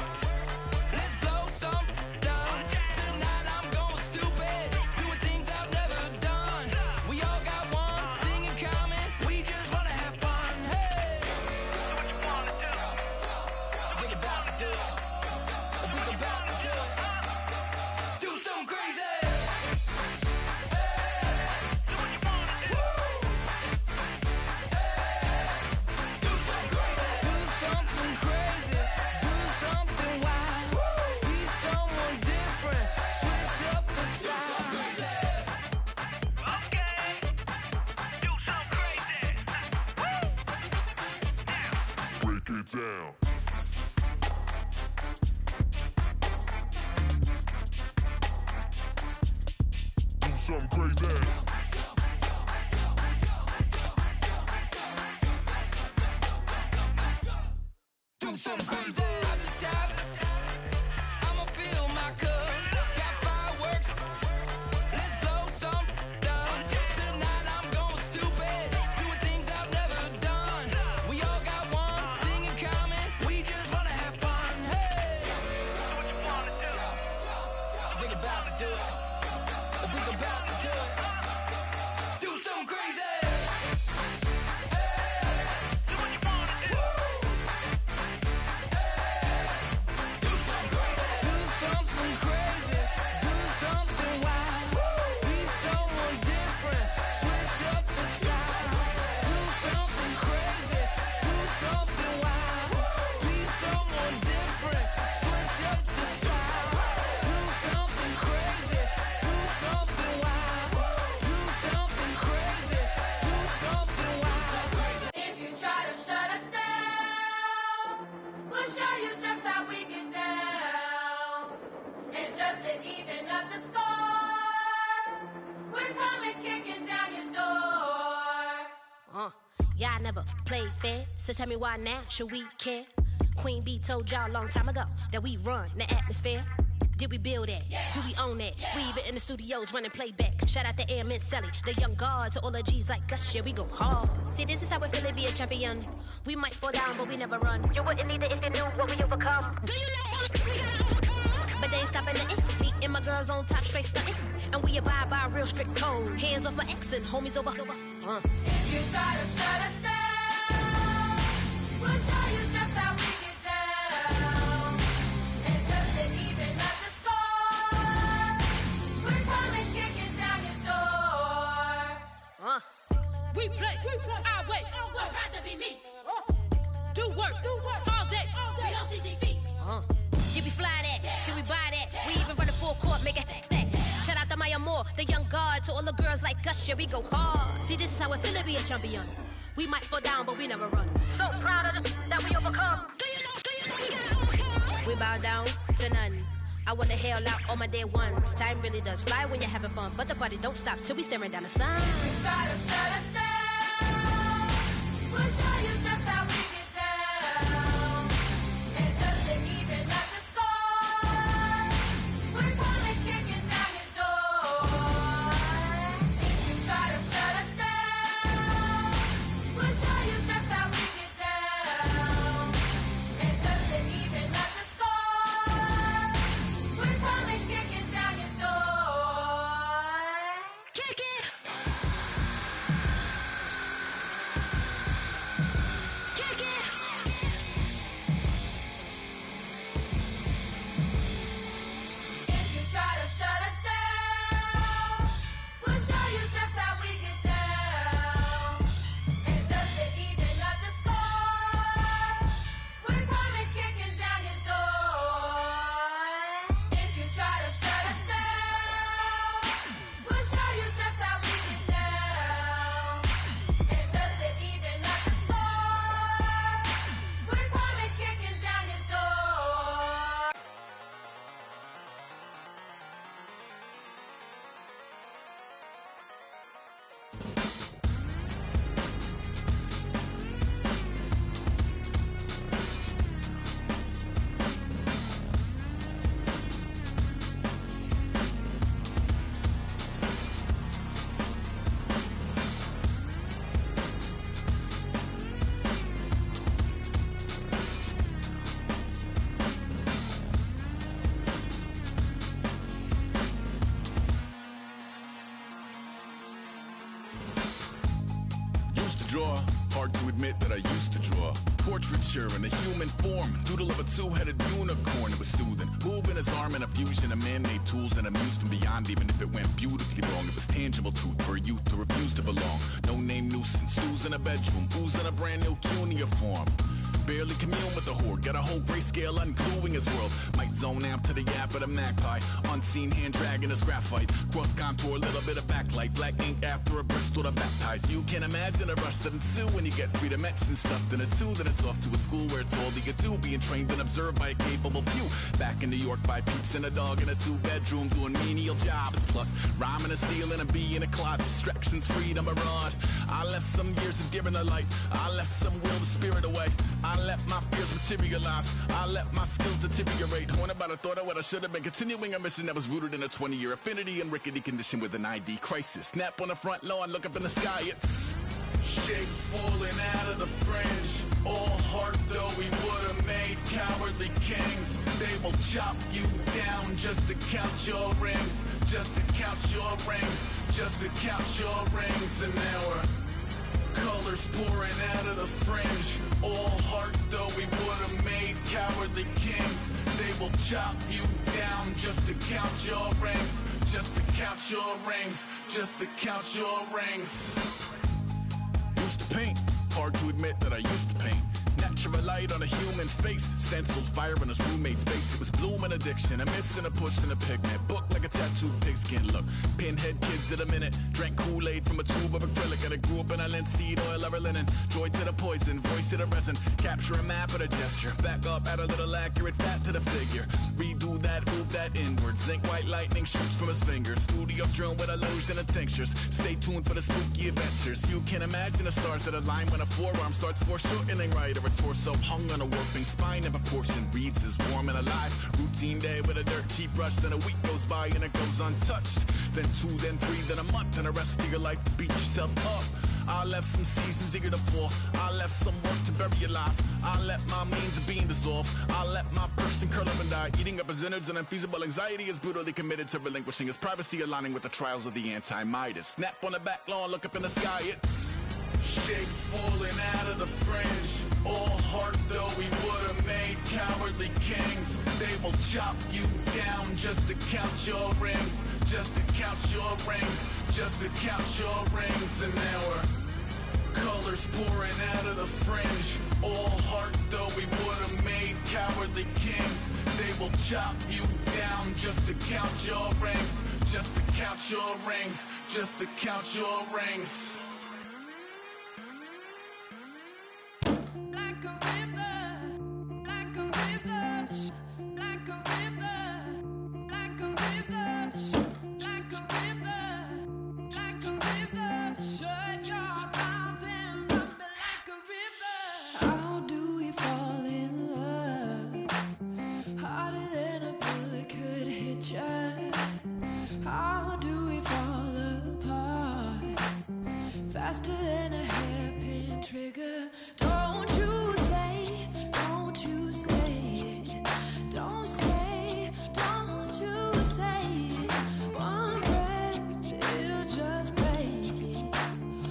let's blow some down. Tonight I'm going stupid. get down. Do something crazy. Do something crazy. I just tapped. I'ma fill my cup. Got fireworks. Let's blow some up. Tonight I'm going stupid. Doing things I've never done. We all got one thing in common. We just wanna have fun. Hey, do what you wanna do. I think about to do it. I think about to do it. Do something crazy. Y'all never played fair, so tell me why now should we care? Queen Bee told y'all a long time ago that we run the atmosphere. Did we build that? Yeah. Do we own that? Yeah. We even in the studios running playback. Shout out to AM and Sally, the young guards, to all the G's like us. Yeah, we go hard. See, this is how we feel to be a champion. We might fall down, but we never run. You wouldn't need it if you knew what we overcome. Do you know all we gotta overcome? But they ain't stopping nothing. Me and my girls on top, straight stunting. And we abide by a real strict code. Hands off my ex and homies over. If you try to shut us down, we'll show you just how we get down. And just to even up the score, we're coming kicking down your door. We play. I wait. I'd rather be me. Do work all day. We don't see defeat. Did we fly that? Can we buy that? We even run the full court, make it stack. Shout out to Maya Moore, the young guard, to all the girls like us. Yeah, we go hard. See, this is how it feel to be a champion. We might fall down, but we never run. So proud of them that we overcome. Do you know we gotta overcome? We bow down to none. I wanna hail out all my day ones. Time really does fly when you're having fun, but the party don't stop till we staring down the sun. If you try to shut us down, we'll show you just how we get down. And just to even up the score, we're coming kicking down your door. If you try to shut us down, we'll show you just how we get down. And just to even up the score, we're coming kicking down your door. Kick it! Kick it! If you try to shut us down, we'll show you just how we get down. And just to even up the score, we're coming kicking down your door. If you try to shut us down, we'll show you just how we get down. And just to even up the score, we're coming kicking down your door. Used to draw, hard to admit that I used to draw. Portraiture in a human form, doodle of a two-headed unicorn. It was soothing, moving his arm in a fusion of man-made tools and amused from beyond. Even if it went beautifully wrong, it was tangible truth for a youth to refuse to belong. No name nuisance, who's in a bedroom, who's in a brand new uniform. Barely commune with the horde. Got a whole grayscale ungluing his world. Might zone out to the yap of the magpie. Unseen hand dragging his graphite. Cross contour, little bit of backlight. Black ink after a Bristol to baptize. You can imagine a rush that ensue when you get 3 dimensions stuffed in a 2. Then it's off to a school where it's all you get to. Being trained and observed by a capable few. Back in New York by peeps and a dog in a 2-bedroom doing menial jobs. Plus rhyming and stealing and being a clod. Distractions, freedom, a rod. I left some years of giving the light. I left some will the spirit away. I let my fears materialize. I let my skills deteriorate. Horn about a thought of what I should have been. Continuing a mission that was rooted in a 20-year affinity and rickety condition with an ID crisis. Snap on the front lawn, look up in the sky. It's shapes falling out of the fringe. All heart though we would have made cowardly kings. They will chop you down just to count your rings. Just to count your rings. Just to count your rings. And now we're colors pouring out of the fringe. All heart though we would have made cowardly kings. They will chop you down just to count your rings. Just to count your rings. Just to count your rings. Used to paint. Hard to admit that I used to paint. Natural light on a human face. Stenciled fire in his roommate's base. It was bloom and addiction. A miss and a push and a pigment. Book like a tattooed pigskin look. Pinhead kids at a minute. Drank Kool-Aid from a tube of acrylic. And I grew up in a linseed oil or a linen. Joy to the poison. Voice to the resin. Capture a map of a gesture. Back up, add a little accurate fat to the figure. Redo that, move that inward. Zinc white lightning shoots from his fingers. Studio strewn with a lotion and tinctures. Stay tuned for the spooky adventures. You can imagine the stars that align when a forearm starts foreshortening right. Or a torso hung on a warping spine. And proportion reads as warm and alive. Routine day with a dirt cheap brush. Then a week goes by and it goes untouched. Then 2, then 3, then a month. And the rest of your life to beat yourself up. I left some seasons eager to fall. I left some work to bury alive. I let my means of being dissolve. I let my person curl up and die. Eating up his innards and unfeasible anxiety is brutally committed to relinquishing his privacy, aligning with the trials of the anti-Midas. Snap on the back lawn, look up in the sky. It's shapes falling out of the fringe. All heart though we would have made cowardly kings. They will chop you down just to count your rings. Just to count your rings. Just to count your rings. And now we're colors pouring out of the fringe. All heart though we would have made cowardly kings. They will chop you down just to count your rings. Just to count your rings. Just to count your rings. Faster than a hairpin trigger. Don't you say, don't you say it. Don't say, don't you say it. One breath, it'll just break it.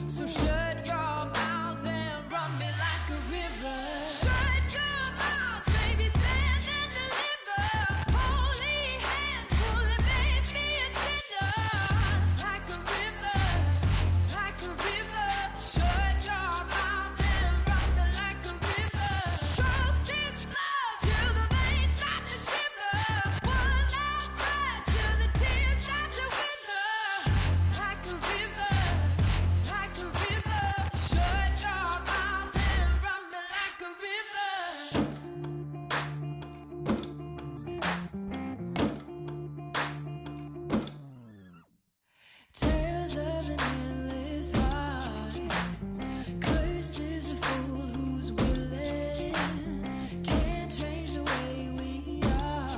So shut your mouth and run me like a river. Shut your mouth, baby, stand and deliver. Holy hands, holy made me a sinner. Like a river, like a river. Shut your mouth and run me like a river. Choke this love till the veins start to shiver. One last breath till the tears start to wither. Like a river, like a river. Shut your mouth and run me like a river. Tales of an endless ride. Cursed is a fool who's willing. Can't change the way we are.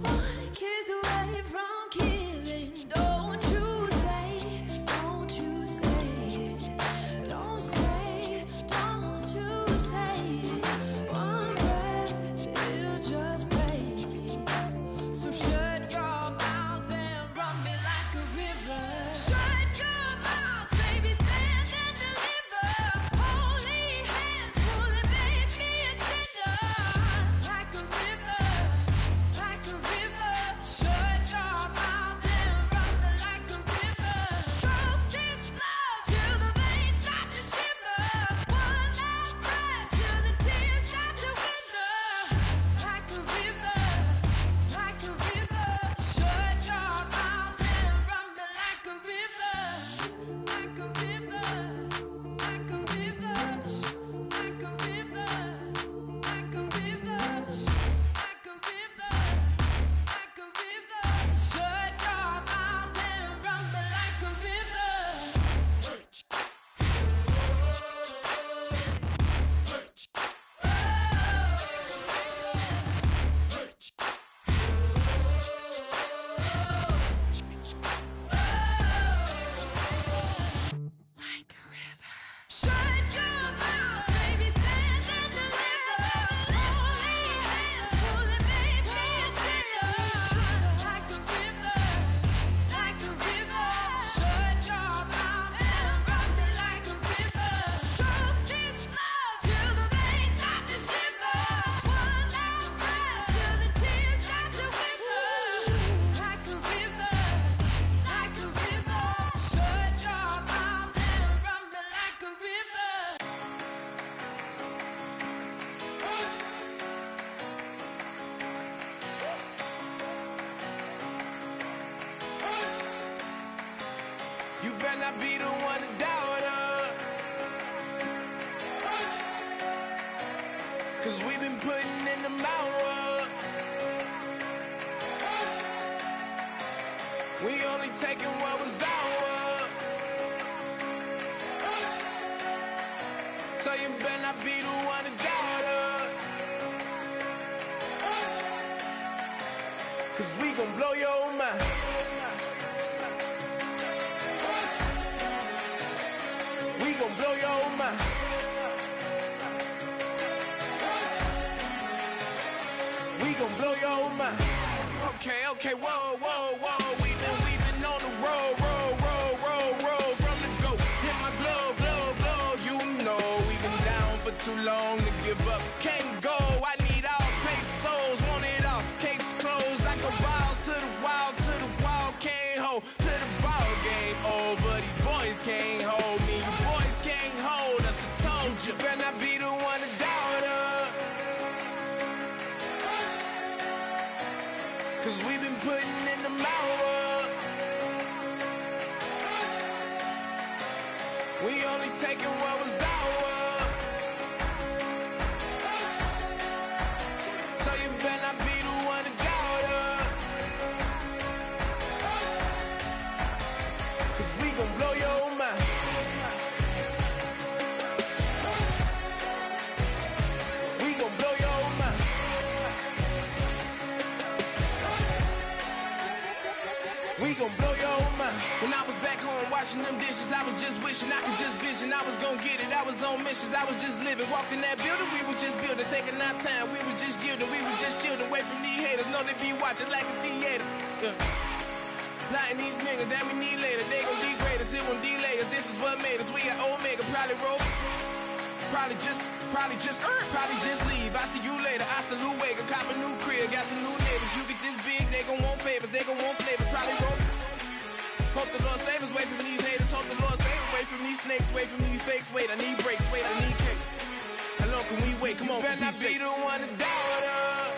One kiss away from killing. Don't you say it. Don't you say it. Don't say it. Don't you say it. One breath, it'll just break it. So shut your mouth and run me like a river. You better not be the one to doubt us. 'Cause we've been putting in the hours. We only taking what was ours. So you better not be the one to doubt us. 'Cause we gon' blow your mind. We gon' blow your mind. We gon' blow your mind. Okay, whoa, whoa, whoa. We been on the road, from the go. Hit my blow. You know we been down for too long to give up. Can't go. I need all pesos, want it all. Case closed. I go balls to the wall, can't hold. To the ball game over. These boys can't hold me. You boys can't hold us. I told you. Better not be the one to doubt us. 'Cause we've been putting in the hours. We only taking what was ours. So you better not be the one to doubt us. 'Cause we gon' blow your mind. We gon' blow your mind. We gon' blow your mind. When I was back home washing them dishes, I was just wishing I could just vision. I was gon' get it. I was on missions. I was just living. Walked in that building, we was just building. Taking our time, we was just yielding. We was just chilled away from these haters. Know they be watching like a theater. Yeah. Plotting these niggas that we need later. They gon' degrade us, it won't delay us. This is what made us. We got Omega, probably roll. Probably just leave. I see you later. I salute Wega, cop a new crib, got some new neighbors. You get this big, they gon' want favors, they gon' want flavors. Probably roll. Hope the Lord save us, wait from these haters. Hope the Lord save us, wait from these snakes, wait from these fakes. Wait, I need breaks, wait, I need cake. How long can we wait? Come on, better not be the one to doubt us.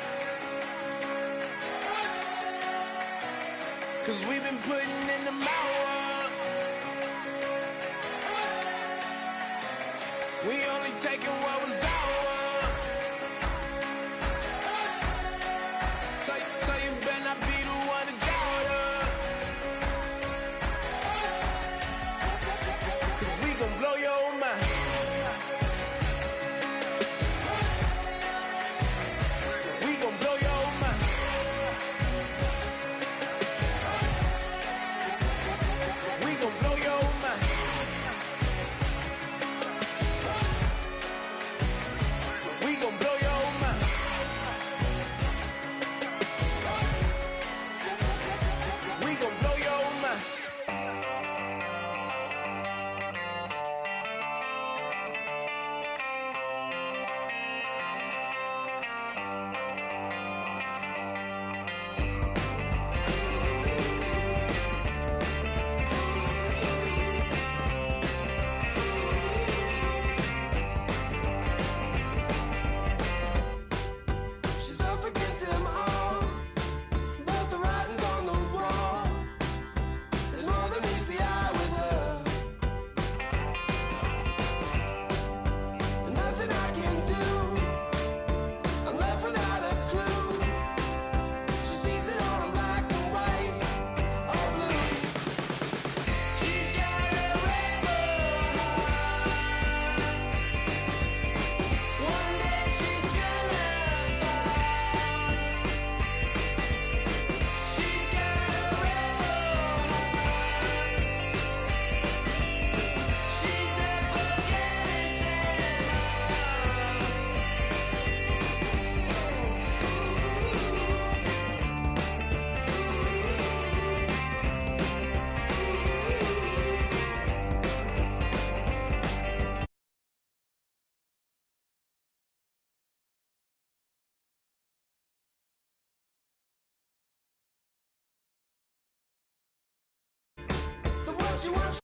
'Cause we've been putting in the hours. We only taking what was ours. So you better not be the one to doubt us. 'Cause we gon' blow your mind. We gon' blow your mind. We gon' blow your mind. We gon' blow your mind. We gon' blow your mind. She's up against them all, but the writing's on the wall. There's more than meets the eye with her. And nothing I can do, I'm left without a clue. She sees it all in black and white or blue. She's got a rebel heart. One day she's gonna fall. She's got a rebel heart. She's up against them all. The one she wants.